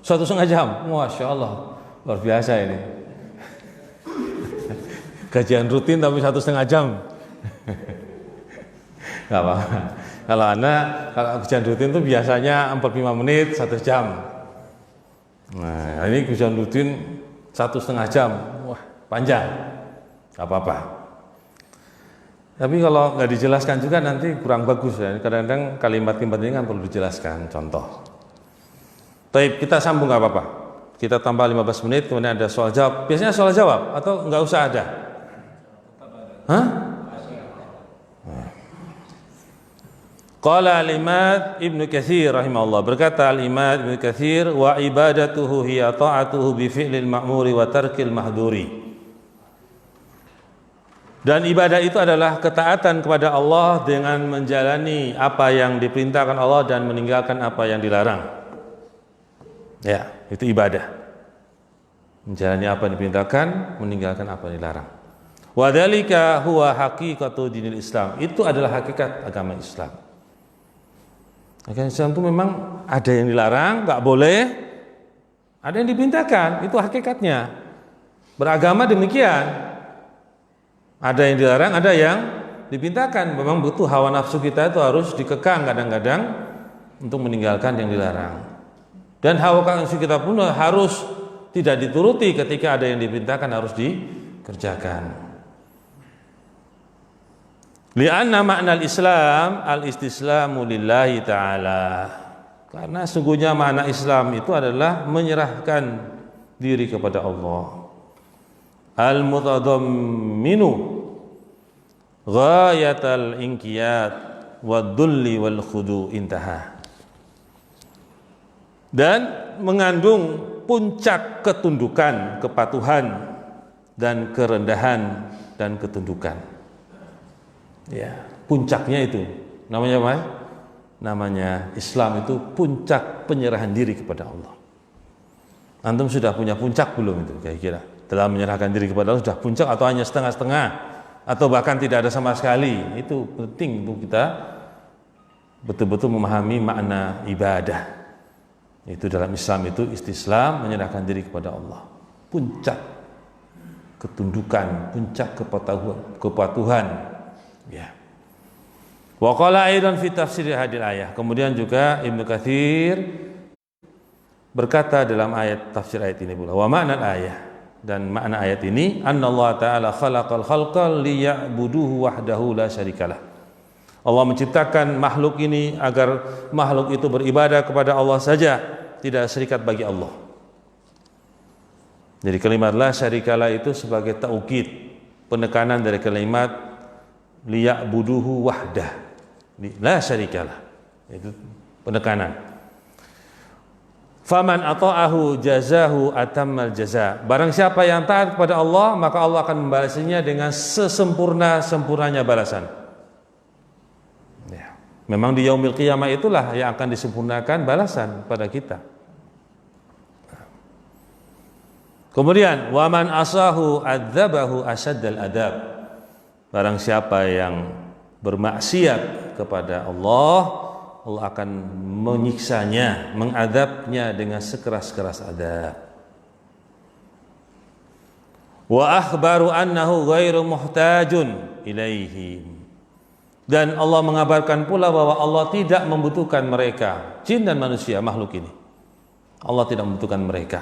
1,5 jam. Masya Allah, luar biasa ini. Kajian rutin tapi 1,5 jam. Gak apa-apa. Kalau kajian rutin itu biasanya 45 menit, 1 jam. Nah, ini kajian rutin 1,5 jam. Wah, panjang. Gak apa-apa. Tapi kalau nggak dijelaskan juga nanti kurang bagus ya. Kadang-kadang kalimat-kalimat ini kan perlu dijelaskan. Contoh. Baik, kita sambung nggak apa-apa. Kita tambah 15 menit, kemudian ada soal jawab. Biasanya soal jawab atau nggak usah ada? Hah? Qala al-Imam Ibnu Katsir rahimahullah, berkata al-Imam Ibnu Katsir, wa ibadatuhu hiya ta'atuhu bi fi'lil ma'muri wa tarkil mahduri. Dan ibadah itu adalah ketaatan kepada Allah dengan menjalani apa yang diperintahkan Allah dan meninggalkan apa yang dilarang. Ya, itu ibadah. Menjalani apa yang diperintahkan, meninggalkan apa yang dilarang. Wa dzalika huwa haqiqatu dinil Islam. Itu adalah hakikat agama Islam. Agama Islam itu memang ada yang dilarang, enggak boleh. Ada yang diperintahkan, itu hakikatnya. Beragama demikian. Ada yang dilarang, ada yang dipintakan. Memang butuh hawa nafsu kita itu harus dikekang kadang-kadang untuk meninggalkan yang dilarang. Dan hawa nafsu kita pun harus tidak dituruti ketika ada yang dipintakan, harus dikerjakan. Li'anna makna al-Islam al-istislamu lillahi ta'ala. Karena sungguhnya makna Islam itu adalah menyerahkan diri kepada Allah. Al-mutadamminu ghayatal inqiyad wad-dhulli wal khudu, intaha. Dan mengandung puncak ketundukan, kepatuhan dan kerendahan dan ketundukan. Ya, puncaknya itu namanya apa? Namanya Islam itu puncak penyerahan diri kepada Allah. Antum sudah punya puncak belum itu kira-kira? Dalam menyerahkan diri kepada Allah sudah puncak atau hanya setengah-setengah atau bahkan tidak ada sama sekali? Itu penting untuk kita betul-betul memahami makna ibadah. Itu dalam Islam itu istislam, menyerahkan diri kepada Allah. Puncak ketundukan, puncak kepatuhan. Ya. Wa qala aidan fi tafsir hadil ayah. Kemudian juga Ibnu Katsir berkata dalam ayat tafsir ayat ini pula, wa makna ayah, dan makna ayat ini, annallaha ta'ala khalaqal khalqa liya'buduhu wahdahu la syarikalah. Allah menciptakan makhluk ini agar makhluk itu beribadah kepada Allah saja, tidak serikat bagi Allah. Jadi kalimat la syarikalah itu sebagai taukid, penekanan dari kalimat liya'buduhu wahdah, la syarikalah, itu penekanan. Faman ata'ahu jazahu atammal jaza. Barang siapa yang taat kepada Allah, maka Allah akan membalasnya dengan sesempurna-sempurnanya balasan. Ya. Memang di yaumil qiyamah itulah yang akan disempurnakan balasan pada kita. Kemudian waman asahu adzabahu asyaddal adab. Barang siapa yang bermaksiat kepada Allah, Allah akan menyiksanya, mengadabnya dengan sekeras-keras adab. Wa akhbaru annahu ghairu muhtajun ilaihim. Dan Allah mengabarkan pula bahwa Allah tidak membutuhkan mereka, jin dan manusia, makhluk ini. Allah tidak membutuhkan mereka.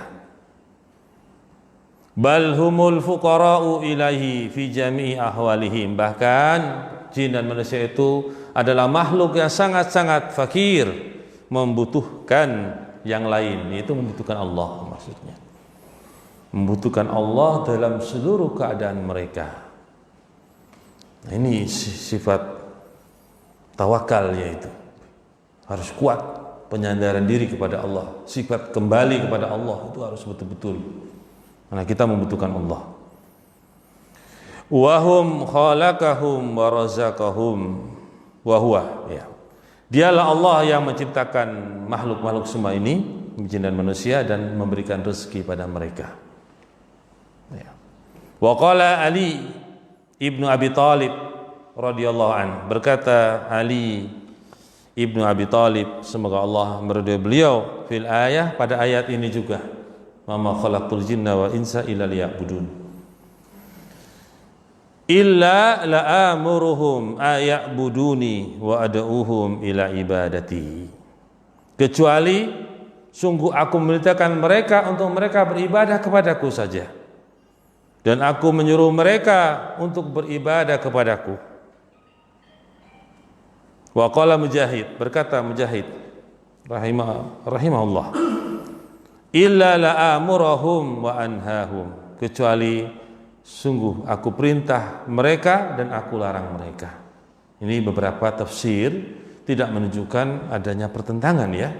Bal humul fuqara'u ilaihi fi jami'i ahwalihim. Bahkan jin dan manusia itu adalah makhluk yang sangat-sangat fakir, membutuhkan yang lain, yaitu membutuhkan Allah maksudnya. Membutuhkan Allah dalam seluruh keadaan mereka. Nah, ini sifat tawakal, yaitu harus kuat penyandaran diri kepada Allah, sifat kembali kepada Allah itu harus betul-betul. Karena kita membutuhkan Allah. Wahum khalaqahum wa razaqahum wa huwa, ya. Dialah Allah yang menciptakan makhluk-makhluk semua ini, jin dan manusia, dan memberikan rezeki pada mereka. Ya. Wa qala Ali ibnu Abi Thalib radhiyallahu an, berkata Ali ibnu Abi Thalib, semoga Allah meridhai beliau, fil ayah, pada ayat ini juga, Mama khalaqtul jinna wa insa illa liya'budun. Illa la'amuruhum aya'buduni wa ad'uhum ila ibadati. Kecuali sungguh aku memerintahkan mereka untuk mereka beribadah kepadaku saja, dan aku menyuruh mereka untuk beribadah kepadaku. Wa qala Mujahid, berkata Mujahid rahimahullah, illa la'amurahum wa anhahum, kecuali sungguh aku perintah mereka dan aku larang mereka. Ini beberapa tafsir tidak menunjukkan adanya pertentangan, ya.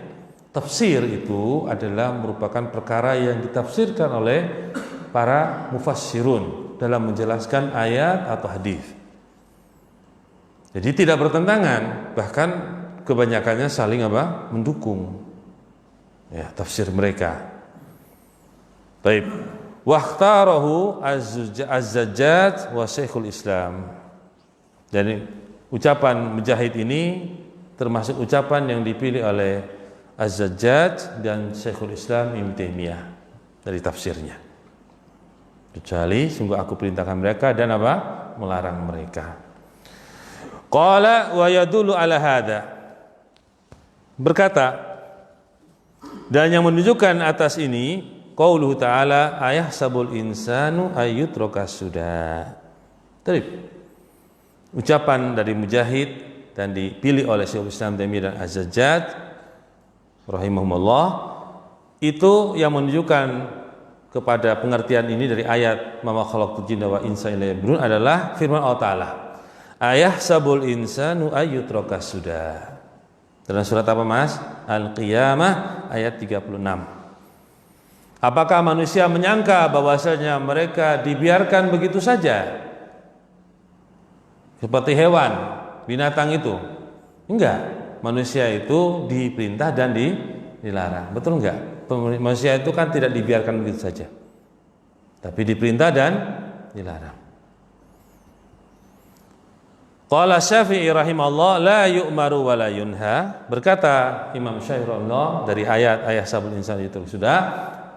Tafsir itu adalah merupakan perkara yang ditafsirkan oleh para mufassirun dalam menjelaskan ayat atau hadis. Jadi tidak bertentangan, bahkan kebanyakannya saling mendukung, ya, tafsir mereka. Baik. Wakhtarahu Az-Zajjaj wa Syekhul Islam. Jadi ucapan Mujahid ini termasuk ucapan yang dipilih oleh Az-Zajjaj dan Syekhul Islam Ibnu Taimiyah dari tafsirnya. Kecuali sungguh aku perintahkan mereka dan melarang mereka. Qala wa yadullu ala hadza. Berkata, dan yang menunjukkan atas ini, qauluhu ta'ala ayahsabul insanu ayyutraka suda. Ucapan dari Mujahid dan dipilih oleh Syekhul Islam Taimiyah dan Az-Zajjaj rahimahumullah, itu yang menunjukkan kepada pengertian ini dari ayat mama khalaqtul jinna wa insa illa liya'budun adalah firman Allah Ta'ala, ayahsabul insanu ayyutraka suda. Dalam surat apa, Mas? Al-Qiyamah ayat 36. Apakah manusia menyangka bahwasanya mereka dibiarkan begitu saja seperti hewan, binatang itu? Enggak. Manusia itu diperintah dan dilarang. Betul enggak? Manusia itu kan tidak dibiarkan begitu saja, tapi diperintah dan dilarang. Qala Syafi'i rahimahullah la yu'maru wa la yunha. Berkata Imam Syafi'i rahimahullah dari ayat sabul insan itu sudah,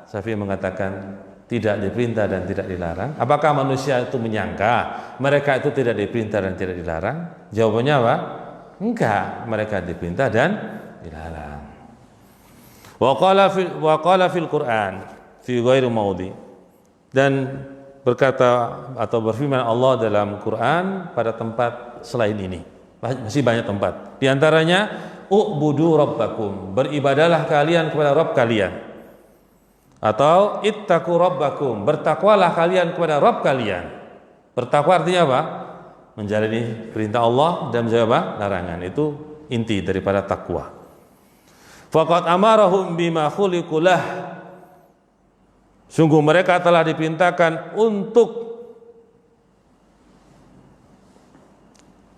Syafi'i mengatakan tidak diperintah dan tidak dilarang. Apakah manusia itu menyangka mereka itu tidak diperintah dan tidak dilarang? Jawabannya apa? Enggak, mereka diperintah dan dilarang. Wa qala fil Qur'an fi ghairi maudhi. Dan berkata atau berfirman Allah dalam Quran pada tempat selain ini, masih banyak tempat. Di antaranya u'budu rabbakum, beribadalah kalian kepada Rabb kalian. Atau ittaqu rabbakum, bertakwalah kalian kepada Rabb kalian. Bertakwa artinya apa? Menjalani perintah Allah dan menjauhi larangan. Itu inti daripada takwa. Faqad amarahum bima khuliqulah, sungguh mereka telah diperintahkan untuk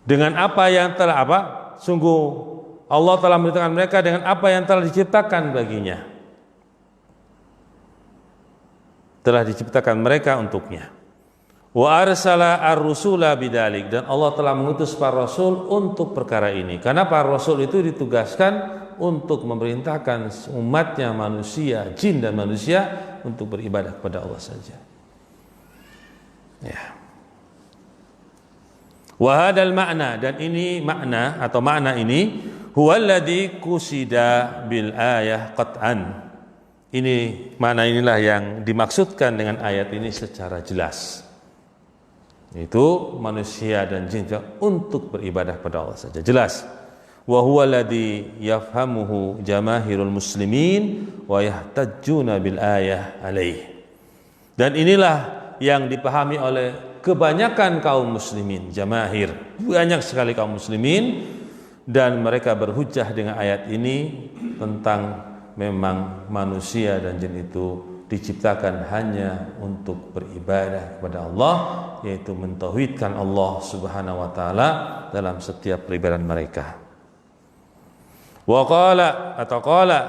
dengan apa yang telah sungguh Allah telah memerintahkan mereka dengan apa yang telah diciptakan baginya. telah diciptakan mereka untuknya. Wa arsala ar-rusula bidzalik, dan Allah telah mengutus para rasul untuk perkara ini. Karena para rasul itu ditugaskan untuk memerintahkan umatnya manusia, jin dan manusia untuk beribadah kepada Allah saja. Ya. Wa hadzal makna, dan ini makna atau makna ini huwallazi qusida bil ayah qat'an. Ini makna inilah yang dimaksudkan dengan ayat ini secara jelas. Itu manusia dan jin untuk beribadah pada Allah saja, jelas. Wa huwa alladhi yafhamuhu jamaahirul muslimin wa yahtajjuna bil ayah alaih. Dan inilah yang dipahami oleh kebanyakan kaum muslimin, jamaahir, banyak sekali kaum muslimin, dan mereka berhujjah dengan ayat ini tentang memang manusia dan jin itu diciptakan hanya untuk beribadah kepada Allah, yaitu mentauhidkan Allah Subhanahu wa taala dalam setiap peribadahan mereka. Wa qala atau qala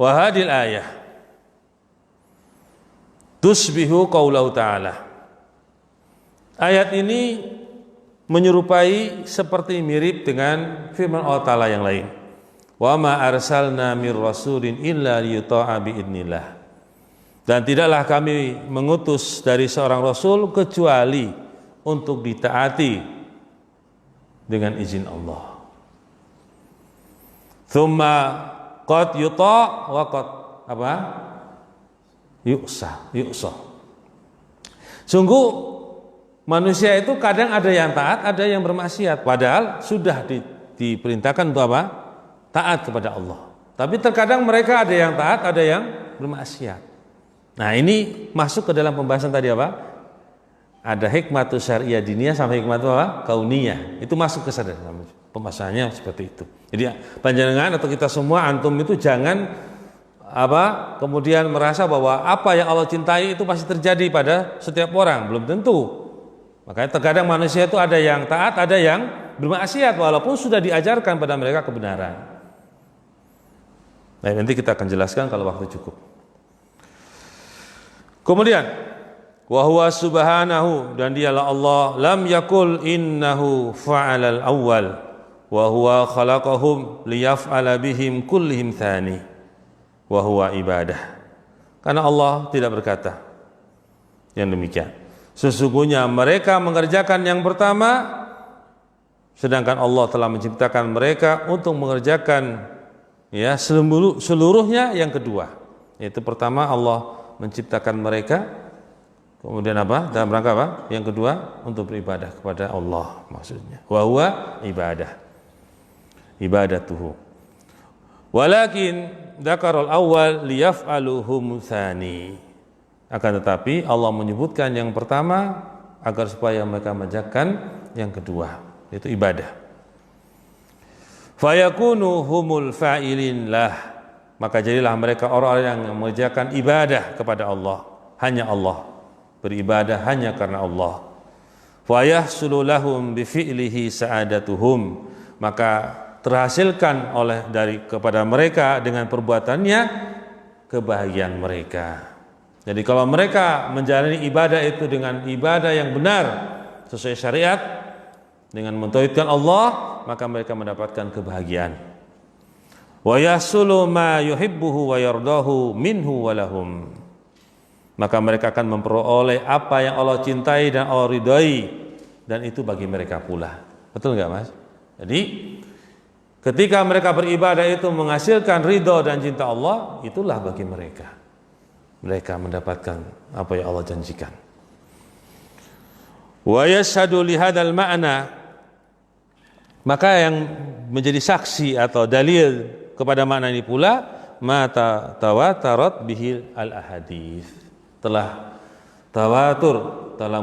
wa hadil ayah tusbihu qaulahu ta'ala. Ayat ini menyerupai seperti mirip dengan firman Allah Ta'ala yang lain. Wa ma arsalna mir rasulin illa liyuta'a biidnillah. Dan tidaklah kami mengutus dari seorang rasul kecuali untuk ditaati dengan izin Allah. Thumma qad yuta' wa qad apa? Yu'sa. Sungguh manusia itu kadang ada yang taat, ada yang bermaksiat, padahal sudah diperintahkan untuk apa? Taat kepada Allah. Tapi terkadang mereka ada yang taat, ada yang bermaksiat. Nah, ini masuk ke dalam pembahasan tadi apa? Ada hikmatus syariah diniyah sama hikmatus apa? Kauniyah. Itu masuk ke sana. Pembahasannya seperti itu. Jadi panjenengan atau kita semua, antum itu jangan kemudian merasa bahwa apa yang Allah cintai itu pasti terjadi pada setiap orang. Belum tentu. Makanya terkadang manusia itu ada yang taat, ada yang bermaksiat walaupun sudah diajarkan pada mereka kebenaran. Nah, nanti kita akan jelaskan kalau waktu cukup. Kemudian wa huwa subhanahu, dan dialah Allah, lam yakul innahu fa'alal awwal wa huwa khalaqahum liyaf'ala bihim kullihim thani wa huwa ibadah. Karena Allah tidak berkata yang demikian. Sesungguhnya mereka mengerjakan yang pertama, sedangkan Allah telah menciptakan mereka untuk mengerjakan seluruhnya yang kedua. Yaitu pertama Allah menciptakan mereka, kemudian apa? Dalam rangka apa? Yang kedua untuk beribadah kepada Allah, maksudnya. Wa huwa ibadatuhu. Walakin dzakarul awwal liyaf'aluhum tsani. Akan tetapi Allah menyebutkan yang pertama agar supaya mereka mengerjakan yang kedua, yaitu ibadah. Fayakunu humul fa'ilin lah. Maka jadilah mereka orang-orang yang mengerjakan ibadah kepada Allah, hanya Allah, beribadah hanya karena Allah. Fa yahsulu lahum bi fi'lihi sa'adatuhum, maka terhasilkan kepada mereka dengan perbuatannya kebahagiaan mereka. Jadi kalau mereka menjalani ibadah itu dengan ibadah yang benar sesuai syariat, dengan mentauhidkan Allah, maka mereka mendapatkan kebahagiaan. Wa yahsulu ma yuhibbuhu wa yardahu minhu wa lahum. Maka mereka akan memperoleh apa yang Allah cintai dan Allah ridai, dan itu bagi mereka pula. Betul enggak, Mas? Jadi ketika mereka beribadah itu menghasilkan ridha dan cinta Allah, itulah bagi mereka. Mereka mendapatkan apa yang Allah janjikan. Wa yashhadu li hadzal ma'na, maka yang menjadi saksi atau dalil kepada makna ini pula mata tawatarat bihil al ahadits, telah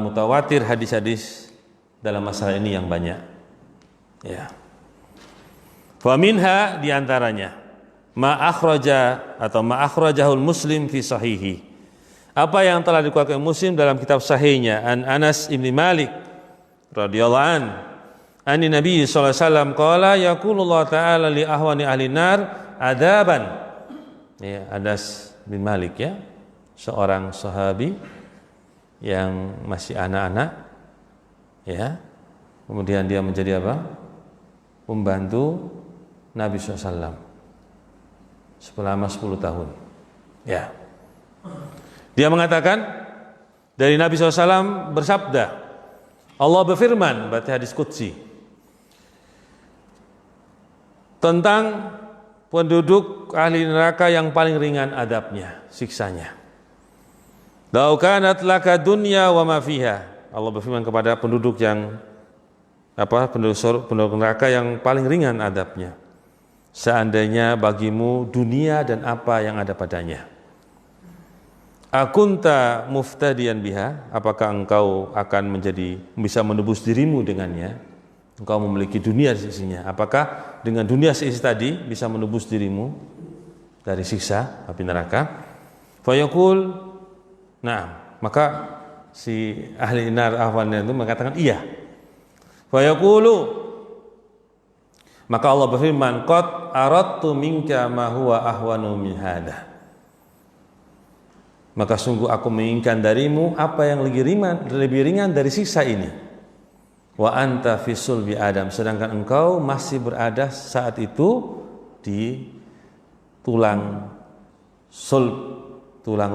mutawatir hadis-hadis dalam masalah ini yang banyak. Ya. Fa minha, diantaranya ma akhrajahul Muslim fi sahihi, apa yang telah dikeluarkan Muslim dalam kitab sahihnya, an Anas ibn Malik radhiyallahu an ani Nabi sallallahu alaihi wasallam qala yaqulullah ta'ala li ahwani ahli nar adaban. Ya, Anas bin Malik ya. seorang sahabi yang masih anak-anak, ya, kemudian dia menjadi apa? Pembantu Nabi SAW selama 10 tahun. Ya. Dia mengatakan dari Nabi SAW bersabda, Allah berfirman, berarti hadis qudsi, tentang penduduk ahli neraka yang paling ringan adabnya, siksanya. Lau kanat laka dunya wa ma fiha. Allah berfirman kepada penduduk yang penduduk neraka yang paling ringan adabnya. Seandainya bagimu dunia dan apa yang ada padanya. Akunta muftadiyan biha, apakah engkau akan menjadi bisa menebus dirimu dengannya? Engkau memiliki dunia di sisinya. Apakah dengan dunia seisi tadi bisa menebus dirimu dari siksa api neraka? Fayaqul, nah, maka si ahli nar ahwan itu mengatakan iya. Fayaqulu, maka Allah berfirman, qad aradtu minka ma huwa ahwanu min hada. Maka sungguh aku menginginkan darimu apa yang lebih ringan dari siksa ini. Wa anta fi sulbi Adam, sedangkan engkau masih berada saat itu di tulang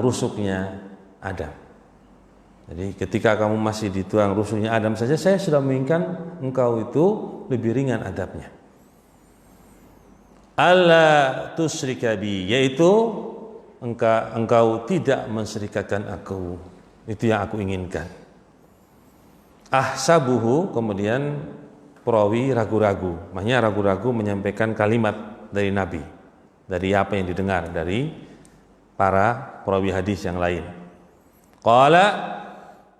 rusuknya Adam. Jadi ketika kamu masih di tulang rusuknya Adam saja, saya sudah menginginkan engkau itu lebih ringan adabnya. Alla tusyrika bi, yaitu engkau tidak menserikatkan aku. Itu yang aku inginkan. Ahsabuhu, kemudian perawi ragu-ragu. Maknanya ragu-ragu menyampaikan kalimat dari Nabi, dari apa yang didengar dari para perawi hadis yang lain. Qala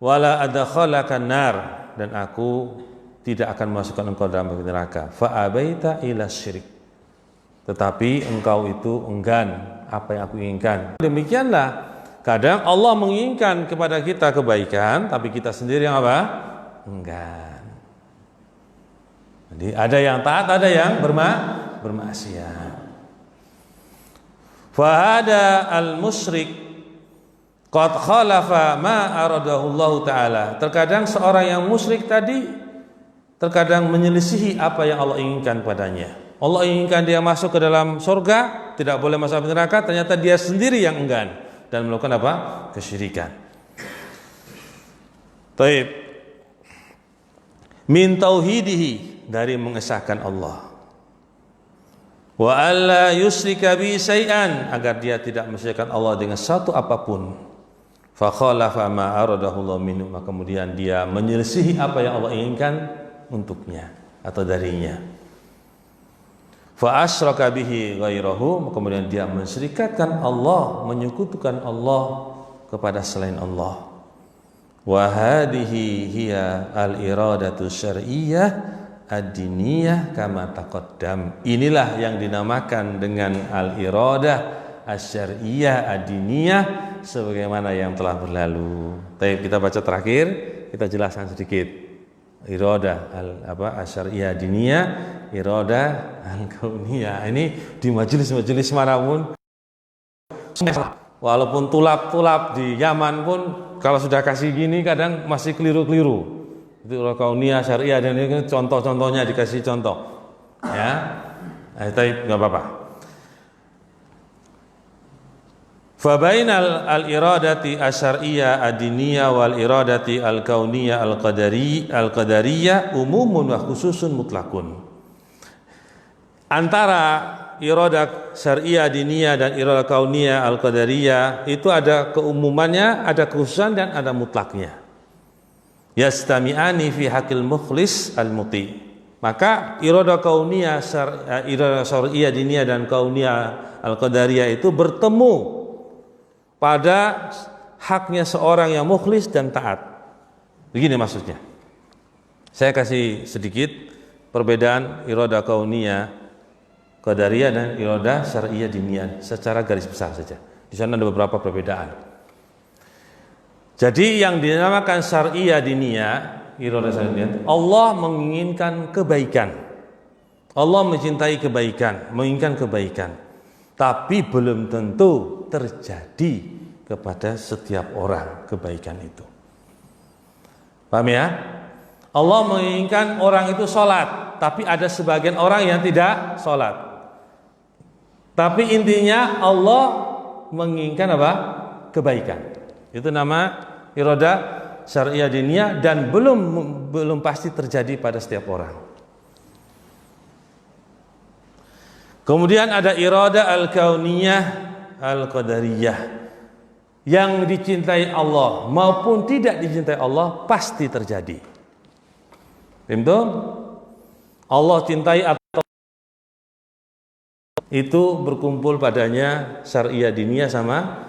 wala adkhalaka nar, dan aku tidak akan memasukkan engkau dalam neraka. Fa abaita ila syirik, tetapi engkau itu enggan apa yang aku inginkan. Demikianlah kadang Allah menginginkan kepada kita kebaikan, tapi kita sendiri yang apa? Enggan. Jadi ada yang taat, ada yang bermaksiat. Fahada al-musyrik qad khalafa ma aradahu Allah Ta'ala. Terkadang seorang yang musyrik tadi terkadang menyelisihi apa yang Allah inginkan padanya. Allah inginkan dia masuk ke dalam surga, tidak boleh masuk neraka, ternyata dia sendiri yang enggan dan melakukan apa? Kesyirikan. Taib. Min tauhidihi, dari mengesahkan Allah. Wa alla yusyrika bi syai'an, agar dia tidak mensyirikkan Allah dengan satu apapun. Fa khalafa ma aradahu Allah minhu, maka kemudian dia menyelisihi apa yang Allah inginkan untuknya atau darinya. Fa asyraka bihi ghairahu, kemudian dia mensyirikatkan Allah, menyekutukan Allah kepada selain Allah. Wa hadhihi hiya al-iradatu syar'iyyah ad-diniyah kama taqaddam. Inilah yang dinamakan dengan al-iradah asy-syar'iyyah ad-diniyah sebagaimana yang telah berlalu. Baik, kita baca terakhir, kita jelaskan sedikit. Iradah asy-syar'iyyah ad-diniyah, iradah al-kauniyah. Ini di majelis-majelis manapun, walaupun tulap-tulap di Yaman pun kalau sudah kasih gini kadang masih keliru-keliru. Itu kauniyah, syariah, dan ini contoh-contohnya dikasih contoh. Ya. Tapi enggak apa-apa. Fa bainal al-iradati asy-syar'iyyah ad-diniyah wal iradati al-kauniyah al-qadariyah umumun wa khususun mutlaqun. Antara iradah syariah diniyah dan iradah kauniyah al-qadariyah itu ada keumumannya, ada kekhususan dan ada mutlaknya. Yastami'ani fi haqqil mukhlis al-muti. Maka iradah kauniyah, iradah syariah diniyah dan kauniyah al-qadariyah itu bertemu pada haknya seorang yang mukhlis dan taat. Begini maksudnya. Saya kasih sedikit perbedaan iradah kauniyah qadariyah dan iradah syar'iyyah diniyah secara garis besar saja. Di sana ada beberapa perbedaan. Jadi yang dinamakan syar'iyyah diniyah, iradah syar'iyyah, Allah menginginkan kebaikan. Allah mencintai kebaikan, menginginkan kebaikan. Tapi belum tentu terjadi kepada setiap orang kebaikan itu. Paham ya? Allah menginginkan orang itu sholat, tapi ada sebagian orang yang tidak sholat. Tapi intinya Allah menginginkan apa? Kebaikan. Itu nama iradah syariah diniyah dan belum pasti terjadi pada setiap orang. Kemudian ada iradah al-kauniyah al-qadariyah. Yang dicintai Allah maupun tidak dicintai Allah pasti terjadi. Itu Allah cintai atau itu berkumpul padanya syariah diniyah sama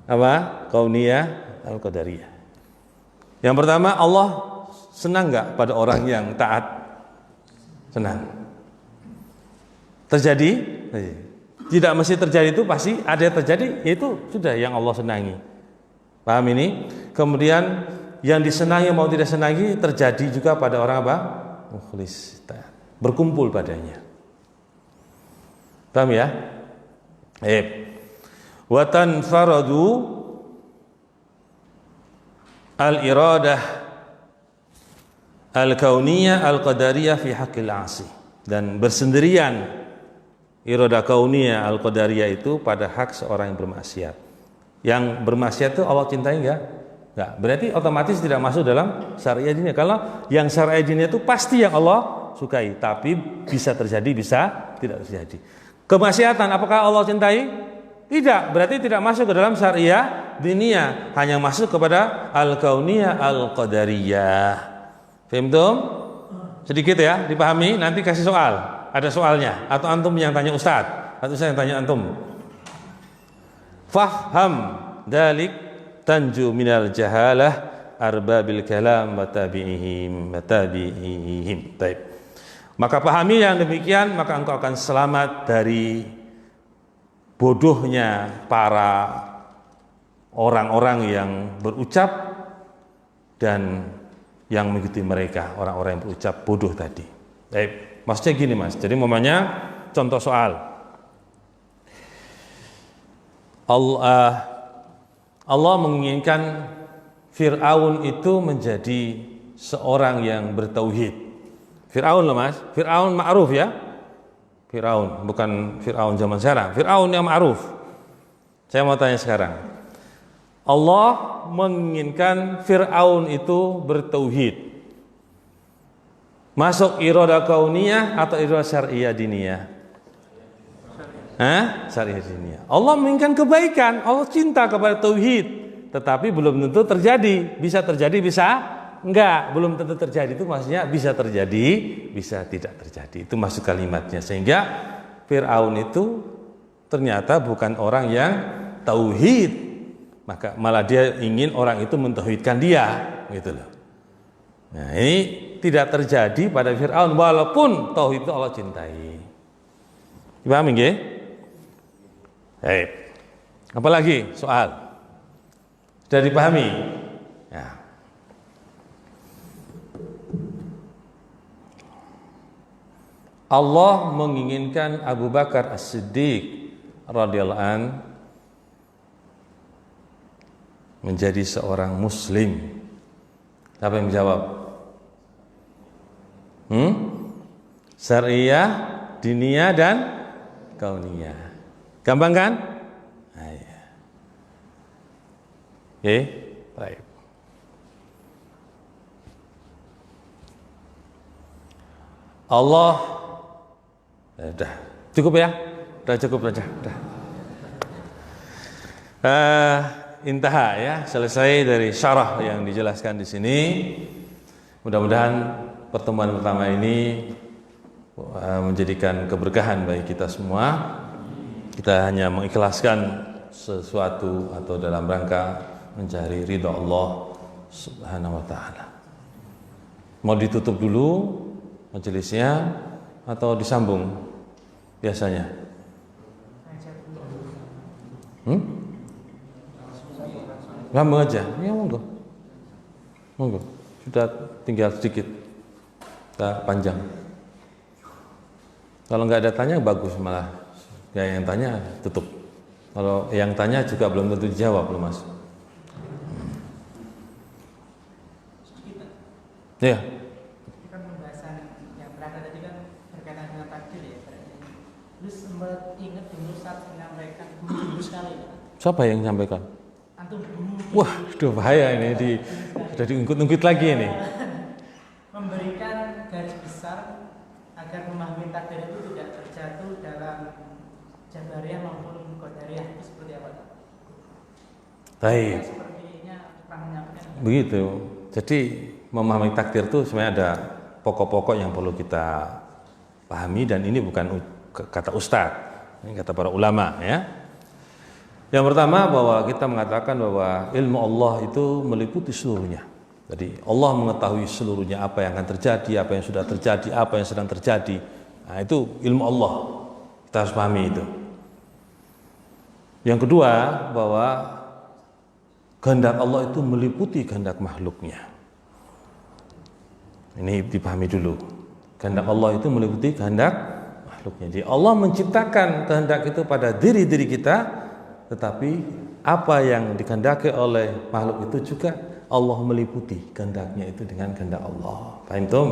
apa? Kauniyah al-qadariyah. Yang pertama, Allah senang enggak pada orang yang taat? Senang. Terjadi? Tidak mesti terjadi, itu pasti ada yang terjadi, itu sudah yang Allah senangi. Paham ini? Kemudian yang disenangi mau tidak senangi terjadi juga pada orang apa? Mukhlis, berkumpul padanya. Paham ya? Wa tanfaradu al-iradah al-kauniyah al-qadariyah fi haqqil 'asi. Dan bersendirian iradah kauniyah al-qadariyah itu pada hak seorang yang bermaksiat. Yang bermaksiat itu Allah cintai enggak? Enggak. Berarti otomatis tidak masuk dalam syariah diniyah. Kalau yang syariah diniyah itu pasti yang Allah sukai, tapi bisa terjadi, bisa tidak terjadi. Kemaksiatan apakah Allah cintai? Tidak. Berarti tidak masuk ke dalam syariah diniyah, hanya masuk kepada al-kauniyah al-qadariyah. Faham? Sedikit ya, dipahami, nanti kasih soal. Ada soalnya, atau antum yang tanya ustaz, atau saya yang tanya antum. Faham dalik tanju minal jahalah arbabil kalam wa tabi'ihim. Baik. Maka pahami yang demikian, maka engkau akan selamat dari bodohnya para orang-orang yang berucap dan yang mengikuti mereka, orang-orang yang berucap bodoh tadi. Baik. Maksudnya gini mas, jadi umpamanya contoh soal Allah menginginkan Fir'aun itu menjadi seorang yang bertauhid. Fir'aun loh mas, Fir'aun ma'ruf ya, Fir'aun bukan Fir'aun zaman sekarang, Fir'aun yang ma'ruf. Saya mau tanya sekarang, Allah menginginkan Fir'aun itu bertauhid, masuk iradah kauniyah atau iradah syariah diniyah? Syariah diniyah. Allah menginginkan kebaikan, Allah cinta kepada tauhid, tetapi belum tentu terjadi. Bisa terjadi, bisa enggak. Belum tentu terjadi itu maksudnya bisa terjadi, bisa tidak terjadi. Itu maksud kalimatnya. Sehingga Fir'aun itu ternyata bukan orang yang tauhid, maka malah dia ingin orang itu mentauhidkan dia, gitu loh. Nah, ini tidak terjadi pada Fir'aun walaupun tauhid itu Allah cintai. Dipahami nggih? Baik. Apalagi soal? Sudah dipahami? Ya. Allah menginginkan Abu Bakar As-Siddiq radhiyallahu an menjadi seorang muslim. Siapa yang menjawab? Syariah, diniyah dan kauniyah. Gampang kan? Nah, ya. Oke, baik. Allah sudah cukup ya? Sudah cukup saja. Intaha ya, selesai dari syarah yang dijelaskan di sini. Mudah-mudahan pertemuan pertama ini menjadikan keberkahan bagi kita semua. Kita hanya mengikhlaskan sesuatu atau dalam rangka mencari ridha Allah Subhanahu wa taala. Mau ditutup dulu majelisnya atau disambung biasanya? Sambung aja. Ya monggo. Monggo. Sudah tinggal sedikit. Tak panjang. Kalau nggak ada tanya bagus, malah yang tanya tutup. Kalau yang tanya juga belum tentu dijawab loh Mas. Ya. Kan pembahasan yang terakhir tadi kan berkaitan dengan takdir ya. Lu sempat ingat dulu saat menyampaikan dulu sekali kan? Siapa yang menyampaikan? Antum dulu. Wah, udah bahaya ini sudah diungkit-ungkit lagi ini. Memberikan garis besar agar memahami takdir itu tidak terjatuh dalam Jabariyah maupun Qadariyah, itu seperti apa? Baik. Sepertinya pernah menyampaikan. Begitu. Jadi memahami takdir itu sebenarnya ada pokok-pokok yang perlu kita pahami, dan ini bukan kata ustadz, ini kata para ulama ya. Yang pertama bahwa kita mengatakan bahwa ilmu Allah itu meliputi seluruhnya. Jadi Allah mengetahui seluruhnya, apa yang akan terjadi, apa yang sudah terjadi, apa yang sedang terjadi. Nah, itu ilmu Allah. Kita harus pahami itu. Yang kedua, bahwa kehendak Allah itu meliputi kehendak makhluknya. Ini dipahami dulu. Kehendak Allah itu meliputi kehendak makhluknya. Jadi Allah menciptakan kehendak itu pada diri-diri kita, tetapi apa yang dikehendaki oleh makhluk itu juga Allah meliputi kehendaknya itu dengan kehendak Allah. Paham tuh?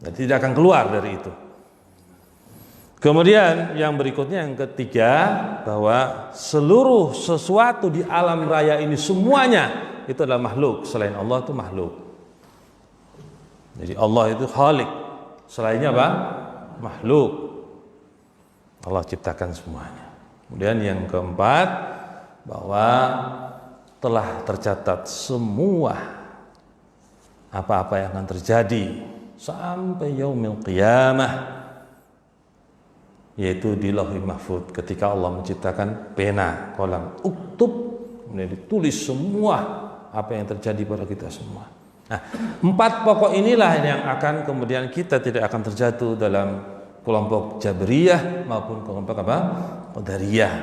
Jadi tidak akan keluar dari itu. Kemudian yang berikutnya, yang ketiga, bahwa seluruh sesuatu di alam raya ini semuanya itu adalah makhluk. Selain Allah itu makhluk. Jadi Allah itu khalik, selainnya apa? Makhluk. Allah ciptakan semuanya. Kemudian yang keempat, bahwa telah tercatat semua apa-apa yang akan terjadi sampai yaumil qiyamah, yaitu di Lauhul Mahfuz. Ketika Allah menciptakan pena, kolam, uktub, kemudian ditulis semua apa yang terjadi pada kita semua. Nah, empat pokok inilah yang akan kemudian kita tidak akan terjatuh dalam kelompok Jabriyah maupun kelompok apa? Qadariyah.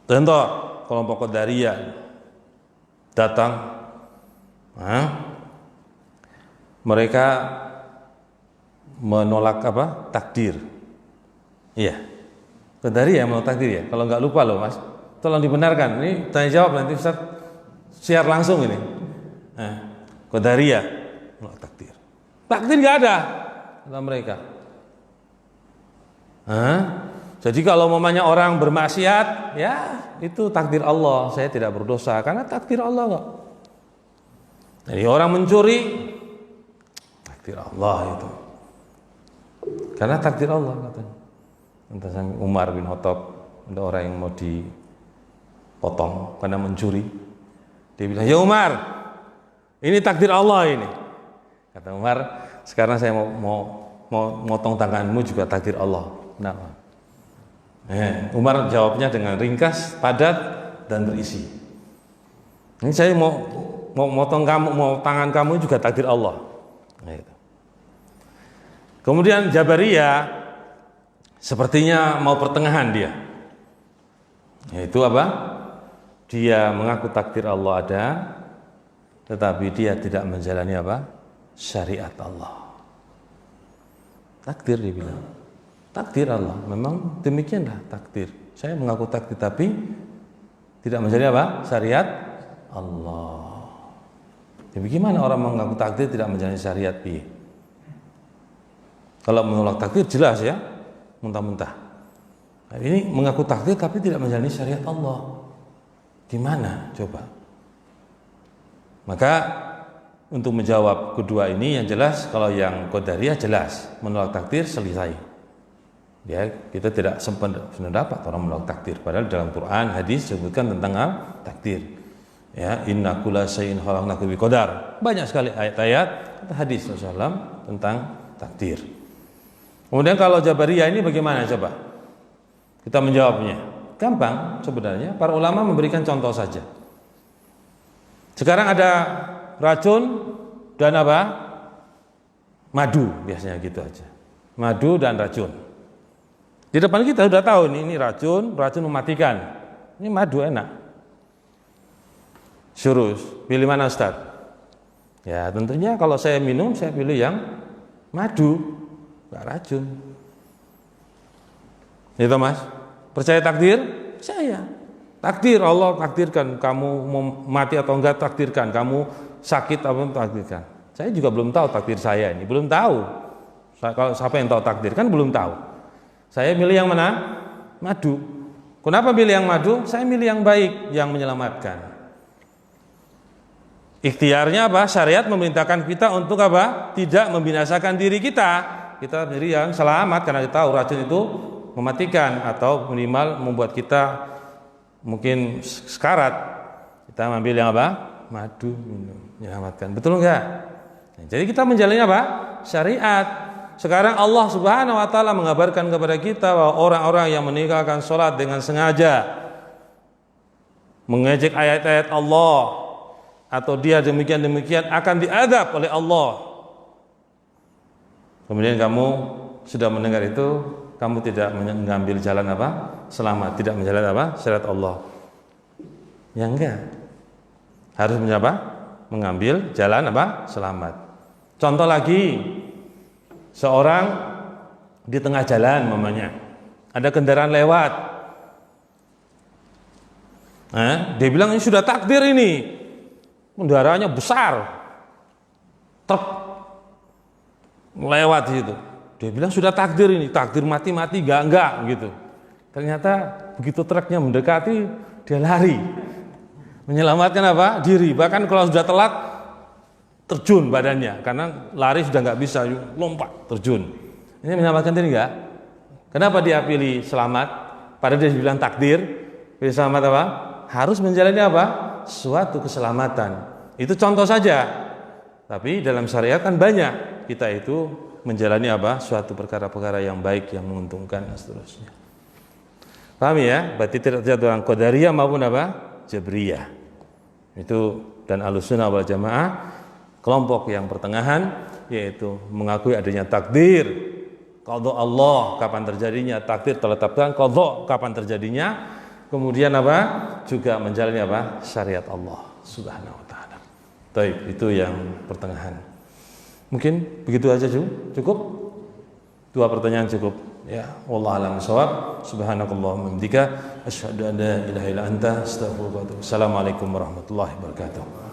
Contoh, kelompok Qadariyah datang, mereka menolak apa? Takdir. Iya, Qadariyah menolak takdir ya. Kalau nggak lupa loh Mas, tolong dibenarkan. Ini tanya jawab nanti Ustaz share langsung ini. Qadariyah menolak takdir. Takdir nggak ada kata mereka. Jadi kalau mamanya orang bermaksiat, ya itu takdir Allah. Saya tidak berdosa karena takdir Allah kok. Jadi orang mencuri, takdir Allah itu. Karena takdir Allah katanya. Tentang Umar bin Khattab, ada orang yang mau dipotong karena mencuri. Dia bilang, "Ya Umar, ini takdir Allah ini." Kata Umar, "Sekarang saya mau motong tanganmu juga takdir Allah." Kenapa? Umar jawabnya dengan ringkas, padat, dan berisi. Ini saya mau motong kamu, mau tangan kamu juga takdir Allah. Nah, itu. Kemudian Jabariyah sepertinya mau pertengahan dia. Yaitu apa? Dia mengaku takdir Allah ada, tetapi dia tidak menjalani apa? Syariat Allah. Takdir dia bilang. Takdir Allah, memang demikianlah takdir. Saya mengaku takdir tapi tidak menjalani apa? Syariat Allah. Jadi bagaimana orang mengaku takdir tidak menjalani syariat piye? Kalau menolak takdir jelas ya, muntah-muntah. Nah, ini mengaku takdir tapi tidak menjalani syariat Allah. Gimana coba? Maka untuk menjawab kedua ini yang jelas, kalau yang Qadariyah jelas menolak takdir selesai. Ya, kita tidak sependapat orang menolak takdir. Padahal dalam Quran, hadis disebutkan tentang takdir. Ya, inna kulla syai'in khalaqnahu biqadar. Banyak sekali ayat-ayat hadis Rasulullah tentang takdir. Kemudian kalau Jabariyah ini bagaimana coba? Kita menjawabnya. Gampang sebenarnya, para ulama memberikan contoh saja. Sekarang ada racun dan apa? Madu, biasanya gitu aja. Madu dan racun. Di depan kita sudah tahu ini racun mematikan. Ini madu enak. Suruh pilih mana Ustaz? Ya tentunya kalau saya minum, saya pilih yang madu, nggak racun. Itu Mas, percaya takdir? Saya. Takdir, Allah takdirkan kamu mau mati atau enggak, takdirkan kamu sakit atau takdirkan. Saya juga belum tahu takdir saya ini, belum tahu. Kalau siapa yang tahu takdir kan belum tahu. Saya milih yang mana? Madu. Kenapa milih yang madu? Saya milih yang baik, yang menyelamatkan. Ikhtiarnya apa? Syariat memerintahkan kita untuk apa? Tidak membinasakan diri kita. Kita sendiri yang selamat, karena kita tahu racun itu mematikan atau minimal membuat kita mungkin sekarat. Kita ambil yang apa? Madu, minum, menyelamatkan. Betul enggak? Nah, jadi kita menjalani apa? Syariat. Sekarang Allah Subhanahu wa taala mengabarkan kepada kita bahwa orang-orang yang meninggalkan sholat dengan sengaja, mengejek ayat-ayat Allah, atau dia demikian-demikian akan diadab oleh Allah. Kemudian kamu sudah mendengar itu, kamu tidak mengambil jalan apa? Selamat, tidak menjalankan apa? Syariat Allah. Ya enggak. Harus menapa? Mengambil jalan apa? Selamat. Contoh lagi, seorang di tengah jalan mamanya, ada kendaraan lewat. Dia bilang ini sudah takdir ini. Kendaraannya besar. Truk lewat situ. Dia bilang sudah takdir ini, takdir mati-mati enggak gitu. Ternyata begitu truknya mendekati, dia lari. Menyelamatkan apa? Diri. Bahkan kalau sudah telat, terjun badannya, karena lari sudah nggak bisa, lompat, terjun. Ini menyelamatkan diri enggak? Kenapa dia pilih selamat? Padahal dia bilang takdir, pilih selamat apa? Harus menjalani apa? Suatu keselamatan. Itu contoh saja. Tapi dalam syariat kan banyak. Kita itu menjalani apa? Suatu perkara-perkara yang baik, yang menguntungkan dan seterusnya. Paham ya? Berarti tidak terjadi orang Qadariyah maupun apa? Jabriyah. Itu dan Ahlussunnah wal Jamaah kelompok yang pertengahan, yaitu mengakui adanya takdir, qadha Allah kapan terjadinya, takdir terletapkan, qadha kapan terjadinya, kemudian apa? Juga menjalani apa? Syariat Allah Subhanahu wa taala. Baik, itu yang pertengahan. Mungkin begitu aja cukup? Dua pertanyaan cukup. Ya, wallahu a'lam bishawab. Subhanakallahumma wa bihamdika asyhadu an la ilaha illa anta astaghfiruka wa atubu ilaik. Assalamualaikum warahmatullahi wabarakatuh.